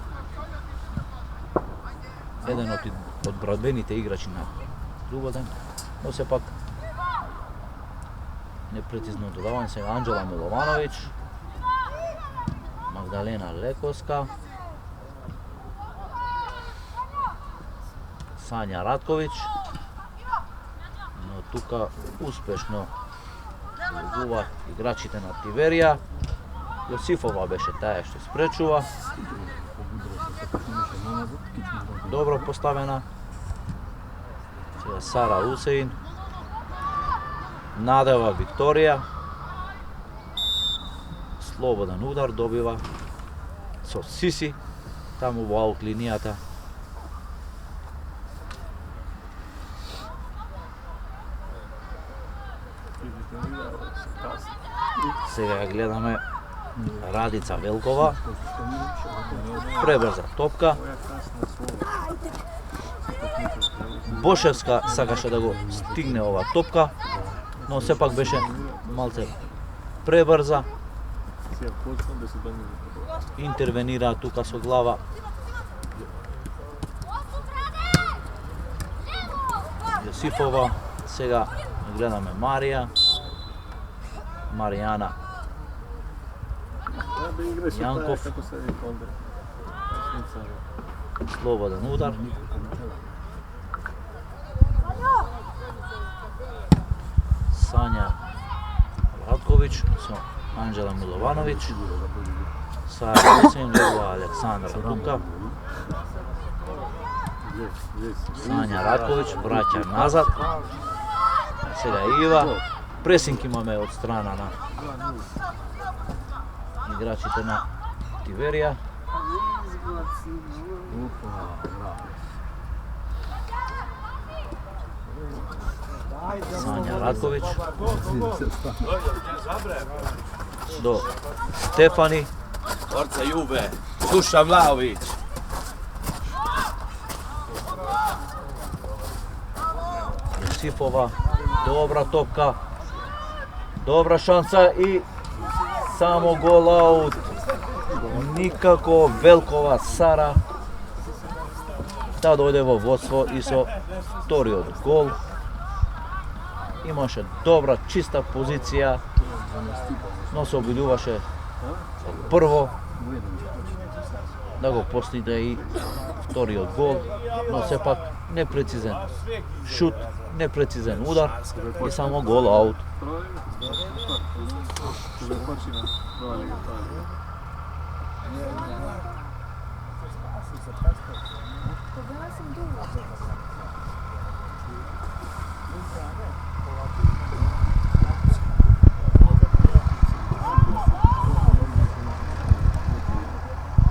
еден од одбранбените играчи на Љубоден, но сепак непрецизно додавање. Сега Анџела Миловановиќ, Магдалена Лековска, Сања Ратковиќ, но тука успешно влегуваат играчите на Тиверија. Јосифова беше таа што спречува. Добро поставена. Сега Сара Усеин. Надева Викторија. Слободен удар добива со Сиси таму во аут линијата. Сега ја гледаме Радица Велкова. Пребрза топка. Бошевска сакаше да го стигне ова топка, но сепак беше малце пребрза. Сега почнам да се бани. Интервенира тука со глава. Јосифова. Сега гледаме Марија. Маријана. Јанков. Како се контр. Слободен удар. Сања Ратковиќ со Анџела Миловановиќ. Сара Усеин влегува Александра тука. Сања Ратковиќ враќа назад. Сега Ива. Пресинг имаме од страна на играчите на Тиверија. Сања Ратковиќ до Стефани. Forza Juve, Dušan Vlahović. Јосифова, добра топка, добра шанса и само гол аут. Никако Велкова Сара да дојде во водство и со вториот гол. Имаше добра, чиста позиција, но се обидуваше прво да го постигне и вториот гол, но сепак непрецизен шут, непрецизен удар и само гол аут.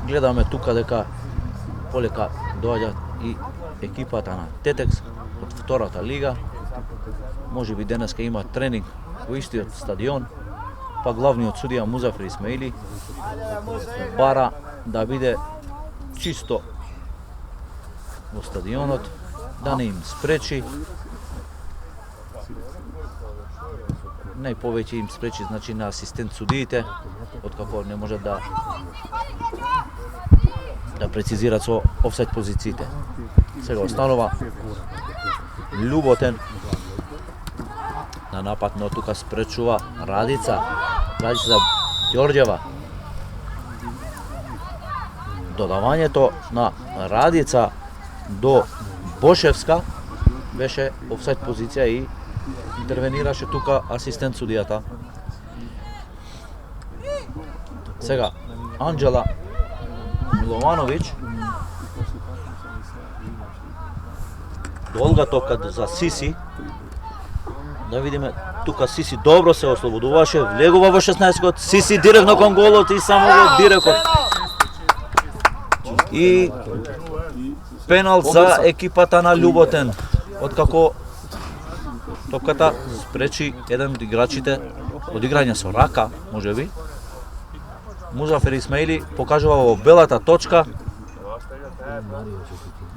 Гледаме тука дека полека доаѓа и екипата на Тетекс од втората лига. Може би денеска има тренинг во истиот стадион, па главниот судија Музафир Исмаили бара да биде чисто во стадионот, да не им спречи. Најповеќе им спречи значи на асистент судиите, откако не може да прецизираат со офсайд позициите. Сега останува Љуботен. На напад, но тука спречува Радица Ѓорѓева. Додавањето на Радица до Бошевска беше офсайд позиција и интервенираше тука асистент судијата. Сега Анџела Миловановиќ. Долга топка за Сиси. Да видиме, тука Сиси добро се ослободуваше, влегува во 16-кот, Сиси директно кон голот и само го директно. И пенал за екипата на Љуботен, откако топката спречи еден од играчите од играње со рака, можеби. Музафер Исмаили покажува во белата точка.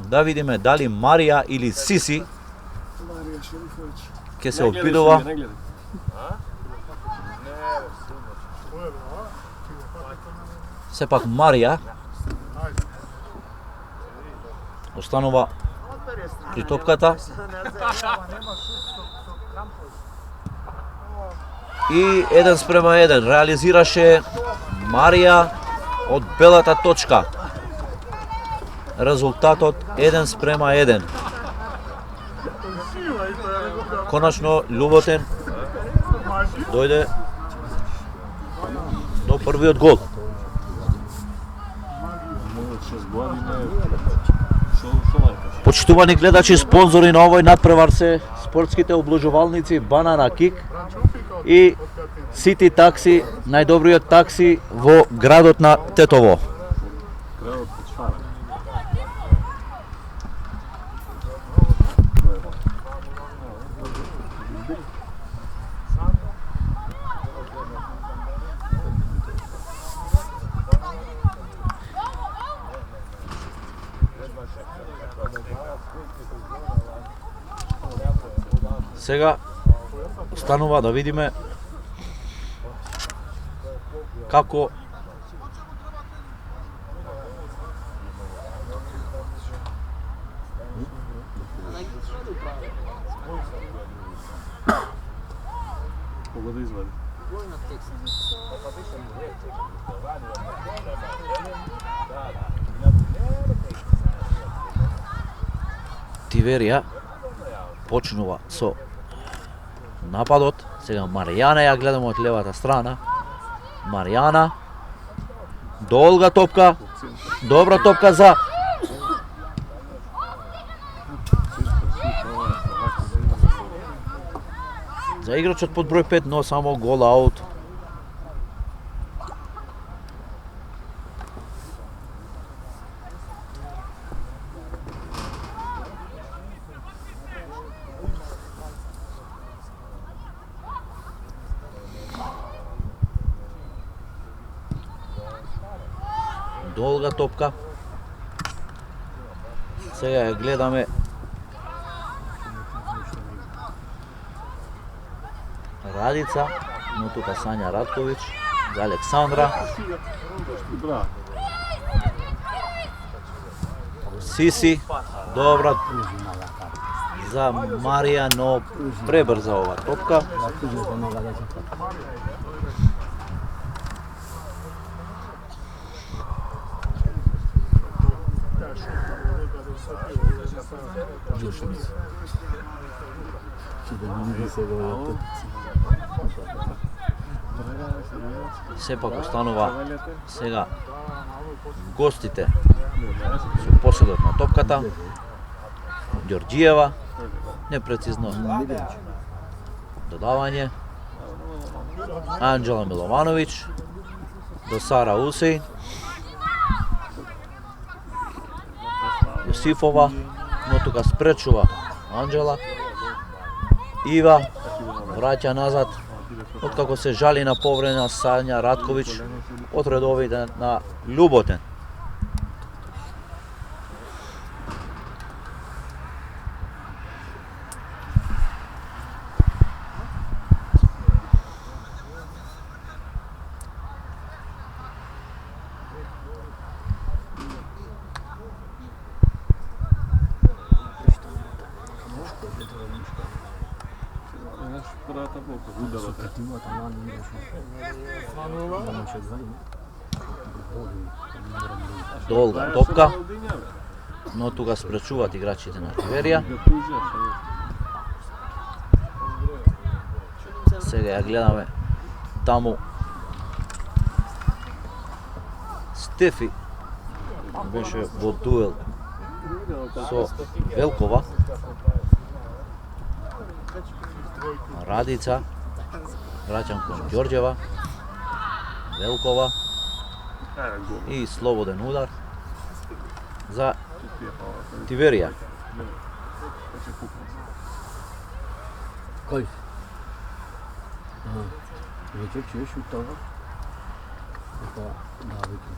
Да видиме дали Марија или Сиси ќе се обидува. Сепак Марија останува при топката. И 1:1 реализираше Марија од белата точка. Резултатот 1:1. Конечно Љуботен дојде до првиот гол. 6 години. Почитувани гледачи, спонзори на овој надпревар се спортските облужувалници Банана Кик и Сити Такси, најдобриот такси во градот на Тетово. Сега останува да видиме како Кога да извади? Тиверија почнува со нападот. Сега Маријана ја гледаме од левата страна. Маријана. Долга топка. Добра топка за играчот под број 5, но само гол аут. Долга топка. Сега ја гледаме Радица, но тука Сања Радковиќ за Александра. Сиси, добра за Марија, но пребрза ова топка. Сепак останува сега гостите со поседот на топката. Ѓорѓиева, непрецизно додавање. Анџела Миловановиќ до Сара Усеј. Јосифова, но тука спречува Анџела. Ива враќа назад, откако се жали на повреда Сања Радковиќ од редовите на Љуботен. Znaš, vrata boku, udalo te. Съпротивата на не беше. Не може да има. Долга топка, но тука спречуваат играчите на Тиверија. Да туđeš, Сега ја гледаме таму. Стефи беше во дуел со Велкова. Радица, враќам кон Ѓорѓева, Велкова и слободен удар за Тиверија. Кой? Вече чуеш от това? Така, да, викам.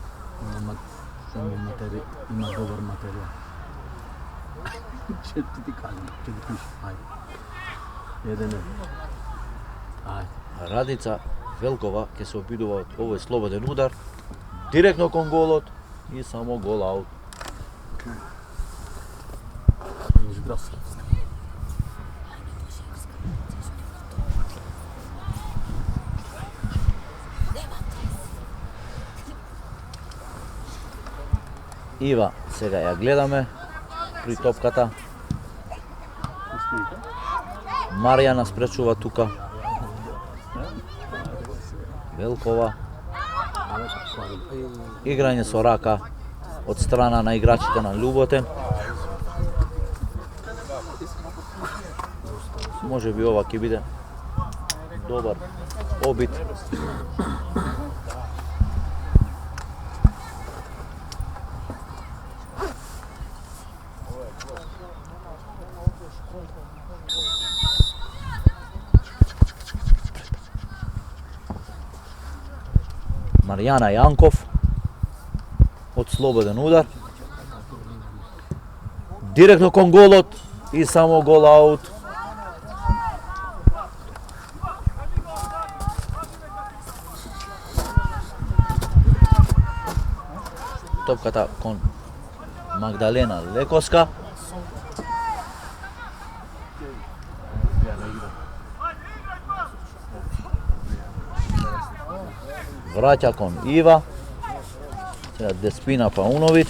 Има добър материал. Че ти казвам, че да пише. Айде. Еден е. Айде. Радица Велкова ќе се обидува од овој слободен удар директно кон голот и само гол аут. Изграски. Ива сега ја гледаме при топката. Марија спречува тука. Велкова. Играње со рака од страна на играчите на Љуботен. Може би ова ќе биде добар обид. Маријана Јанков од слободен удар. Директно кон голот и само гол аут. Топката кон Магдалена Лекоска. Враќа кон Ива. Сега Деспина Пауновиќ.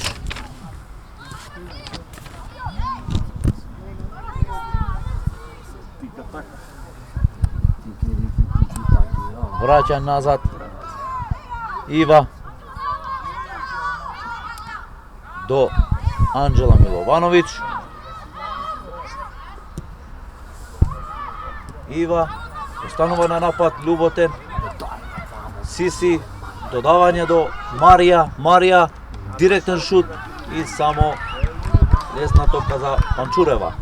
Враќа назад. Ива. До Анџела Миловановиќ. Ива. Останува на напад Љуботен. Сиси, додавање до Марија, директен шут и само лесна топка за Панчурева.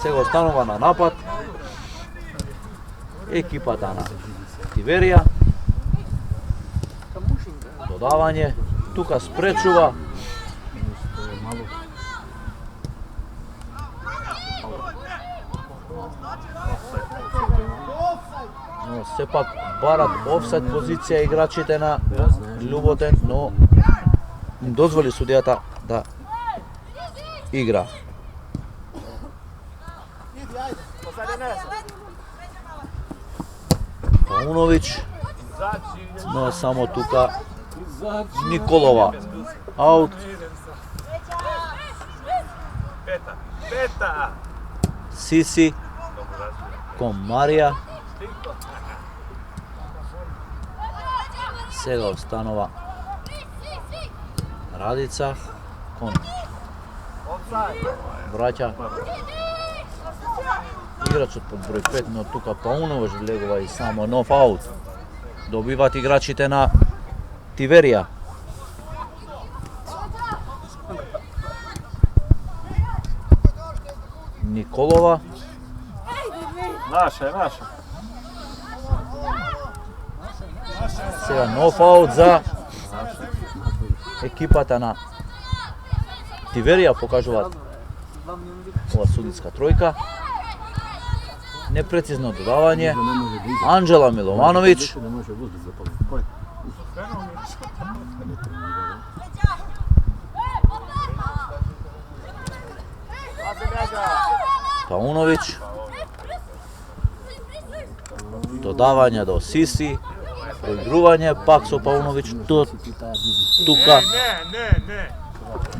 Сега останува на напад екипата на Тиверија. Додавање, тука спречува. Но сепак барат офсайд позиција играчите на Љуботен, но им дозволи судијата да игра. Пауновиќ, но само тука Николова аут. Сиси кон Марија. Сега останува Радица кон враќа играчот под број 5, но тука Пауновиќ влегува и само нов аут. Добиват играчите на Тиверија. Николова. Наша е, наша. Сега нов аут за екипата на Тиверија, покажуваат ова судиска тројка. Непрецизно додавање. Анџела Миловановиќ. Не може воздух да запали. Paunović. Dodavanje do Sisi. Проигрување, пак со Пауновиќ до тука.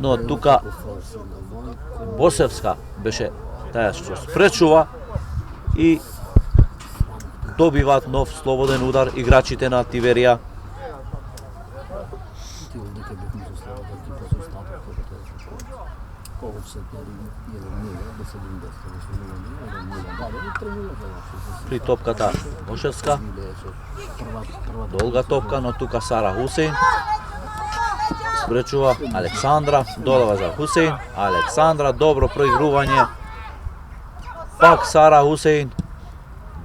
Но тука Босевска беше таја што спречува и добиваат нов слободен удар играчите на Тиверија. При топката Бошевска. Долга топка, но тука Сара Хусейн. Спречува Александра, додава за Хусейн. Александра, добро проигрување. Пак Сара Хусейн.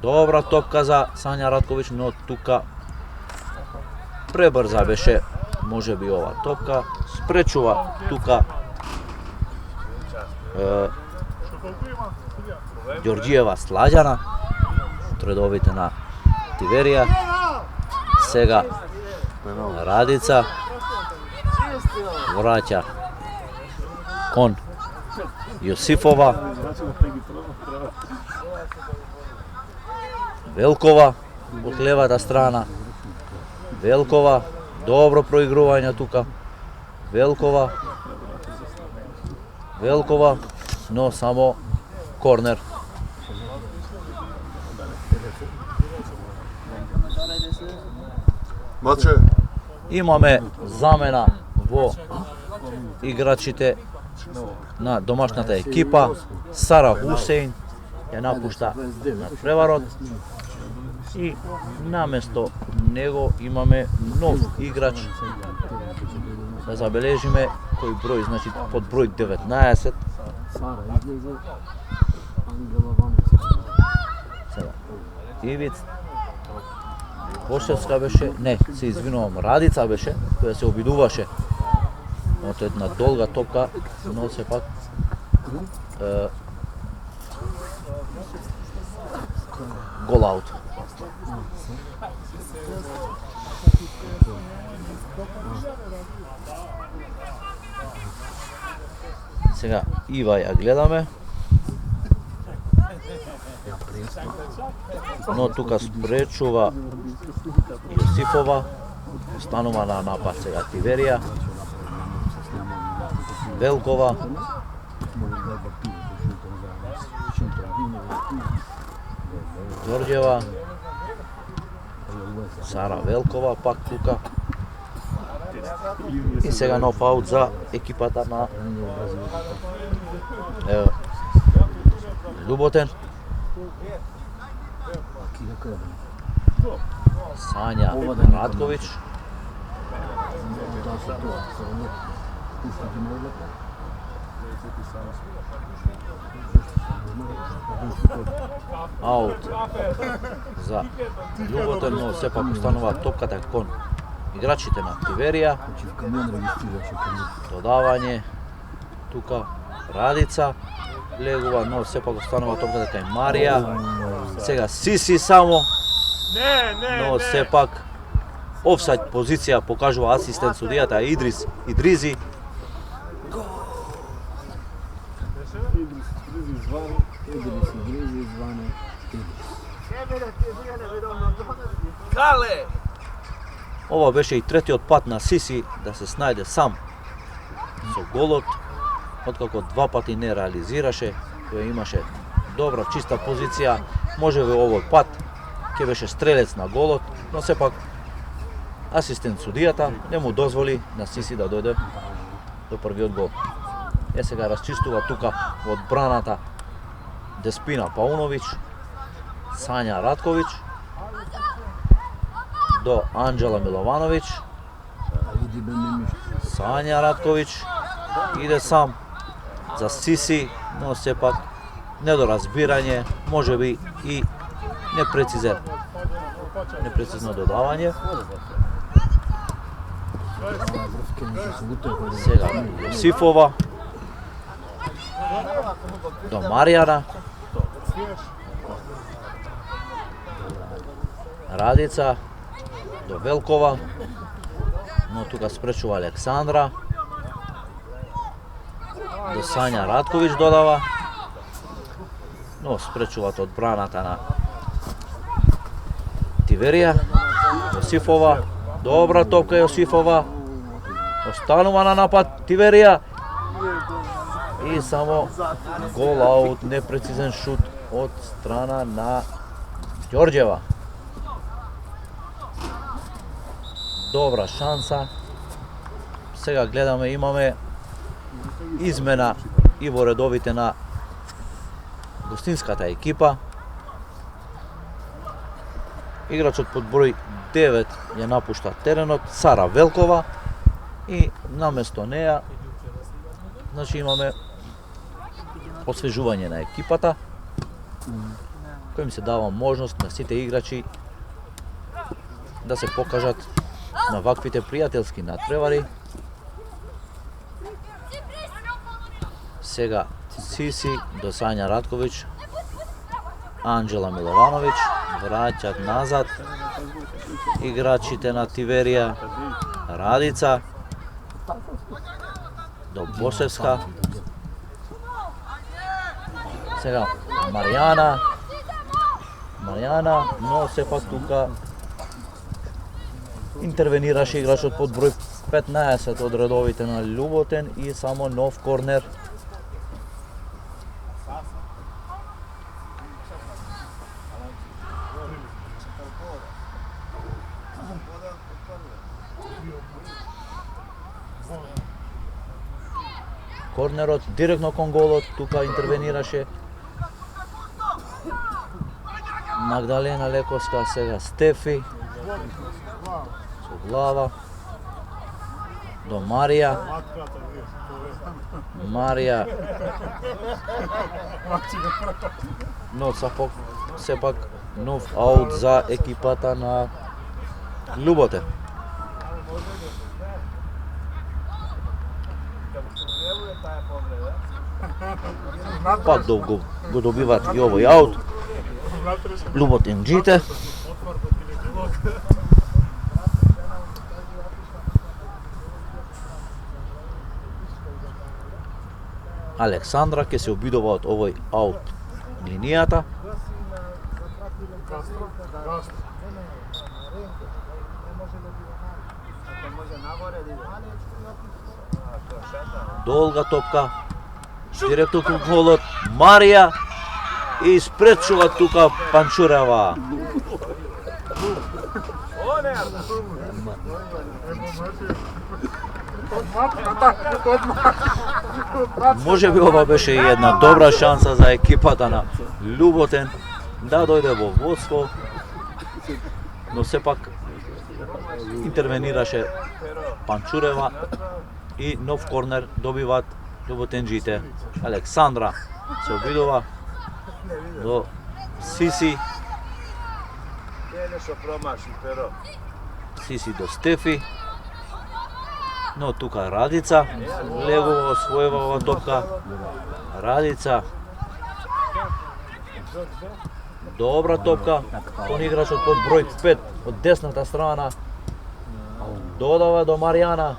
Добра топка за Сања Ратковиќ, но тука пребрза беше можеби ова топка. Спречува тука Ѓорѓиева Сладјана, тредовите на Тиверија. Сега Радица враќа кон Јосифова. Велкова од левата страна. Велкова, добро проигрување тука. Велкова, но само корнер. Маче, Имаме замена во играчите на домашната екипа. Сара Хусейн ја напушта на преварот и наместо него имаме нов играч. Да забележиме кој број, значи под број 19. Ивиц Бошевска беше, не, се извинувам, Радица беше, која се обидуваше од една долга топка, но сепак гол аут. Сега Ива ја гледаме. Но тука спречува Јосифова. Останува на напад сега Тиверија. Велкова. Ѓорѓева. Сара Велкова пак тука. И сега нов аут за екипата на Љуботен. Сања Ратковиќ. Аут за Љуботен, но сепак останува топката кон играчите на Тиверија. Додавање тука Радица легува, но сепак останува топката кај Марија. Сега Сиси само, но сепак офсайд позиција покажува асистент судијата Идризи. Кале! Ова беше и третиот пат на Сиси да се снајде сам со голот, откако два пати не реализираше, кој имаше добра чиста позиција, можеби овој пат ќе беше стрелец на голот, но сепак асистент судијата не му дозволи на Сиси да дојде до првиот гол. Сега расчистува тука во одбраната Деспина Пауновиќ, Сања Ратковиќ, до Анџела Миловановиќ. Сања Ратковиќ иде сам за Сиси, но сепак недоразбирање, можеби и непрецизно додавање. Сега Јосифова до Маријана. Радица до Велкова, но тука спречува Александра. До Сања Ратковиќ додава. но спречуваат одбраната на Тиверија. Јосифова, добра топка Јосифова. Останува на напад Тиверија. И само гол аут, непрецизен шут од страна на Ѓорѓева. Добра шанса. Сега гледаме, имаме измена и во редовите на гостинската екипа. Играчот под број 9 ја напушта теренот, Сара Велкова, и наместо неа значи имаме освежување на екипата, кој им се дава можност на сите играчи да се покажат на ваквите пријателски надпревари. Сега Сиси до Сања Радковиќ, Анџела Миловановиќ враќаат назад играчите на Тиверија, Радица до Босевска. Сега Маријана, но сепак тука интервенираше играчот под број 15 од редовите на Љуботен и само нов корнер. Корнерот директно кон голот, тука интервенираше Магдалена Лековска, сега Стефи со глава до Марија. Но сепак нов аут за екипата на Љуботен. Пак го добиваат и овој аут Љуботенџите. Александра ќе се обидува од овој аут линијата. Долга топка, директно кон голот, Марија и испречува тука Панчурева. Може би ова беше и една добра шанса за екипата на Љуботен да дојде во водство, но сепак интервенираше Панчурева и нов корнер добиваат Љуботенџите. Александра се обидува до Сиси. Сиси до Стефи. Но тука Радица легува, освојува ова топка. Радица. Добра топка кон играчот под број 5 од десната страна. Додава до Маријана.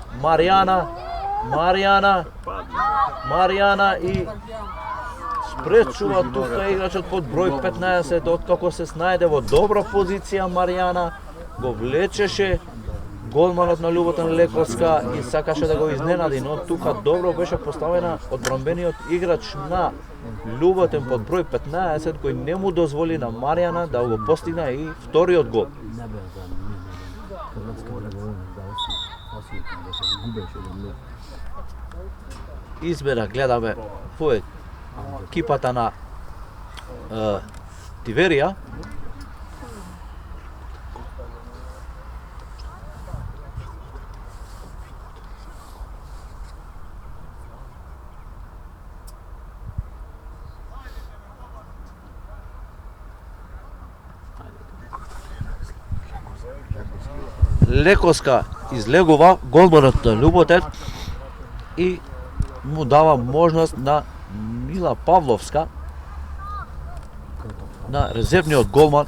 Маријана и спречува тука играчот под број 15, откако се снајде во добра позиција Маријана, го влечеше голманот на Љуботен Лековска и сакаше да го изненади, но тука добро беше поставена одбранбениот играч на Љуботен под број 15, кој не му дозволи на Маријана да го постигне и вториот гол. Измена гледаме во екипата на Тиверија. Лековска излегува голманот на Љуботен и му дава можност на Мила Павловска, на резервниот голман,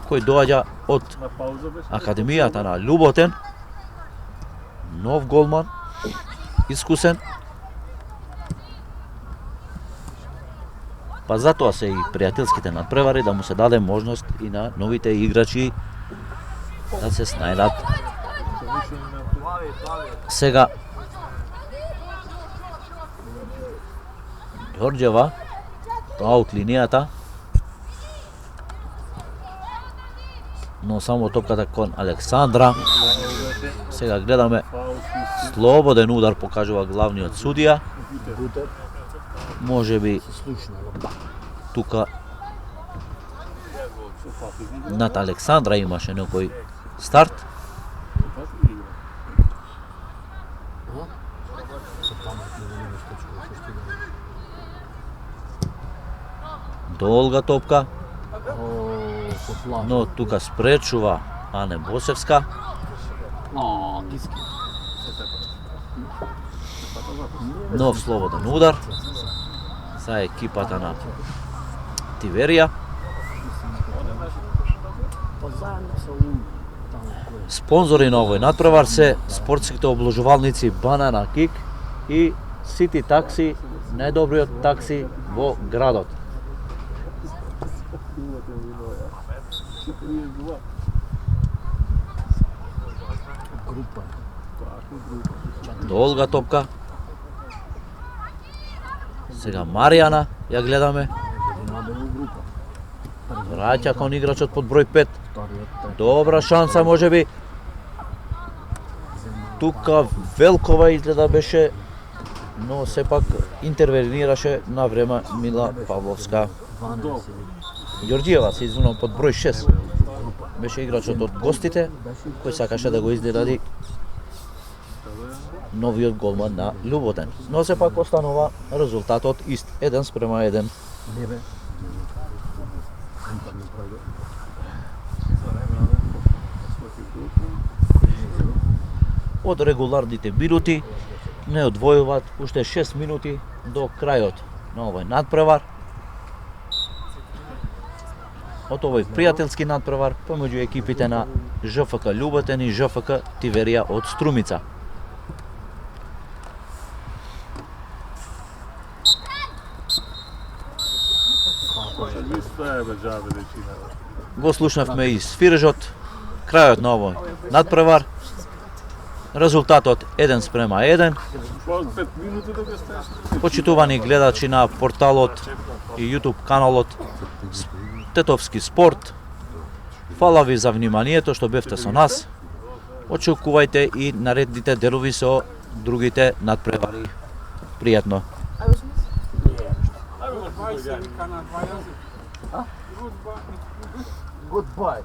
кој доаѓа од Академијата на Љуботен. Нов голман, искусен. Па затоа се и пријателските надпревари, да му се даде можност и на новите играчи да се снајдат. Сега Ѓорѓева, аут линијата, но само топката кон Александра. Сега гледаме слободен удар, покажува главниот судија. Бутер Може би се слушнало. тука над Александра имаше некој старт. Се паметни да немаш точка во суштина. Долга топка, О, со план. но тука спречува Ане Босевска. Диски. Нов слободен удар за екипата на Тиверија. Па заедно со ум таму кој. Спонзори на овој надпревар се спортските обложувалници Банана Кик и Сити Такси, најдобриот такси во градот. Група. Долга топка. Сега Маријана ја гледаме. Надеву група. Враќа кон играчот под број 5. Вториот тај. Добра шанса можеби. Тука Велкова изгледа беше, но сепак интервенираше на време Мила Павловска. 12 Ѓорѓиева се извинувам под број 6. Беше играчот од гостите кој сакаше да го изненади новиот голман на Љуботен. Но сепак останува резултатот ист 1:1. Не бе. Компани прави. Од регуларните минути не одвојуваат уште 6 минути до крајот на овој надпревар. Од овој пријателски надпревар помеѓу екипите на ЖФК Љуботен и ЖФК Тиверија од Струмица. Го слушнавме и свирежот, крајот на овој надпревар. Резултатот 1:1. Почитувани гледачи на порталот и YouTube каналот Тетовски спорт, фала ви за вниманието што бевте со нас. Очекувајте и наредните делови со другите надпревари. Пријатно. Goodbye.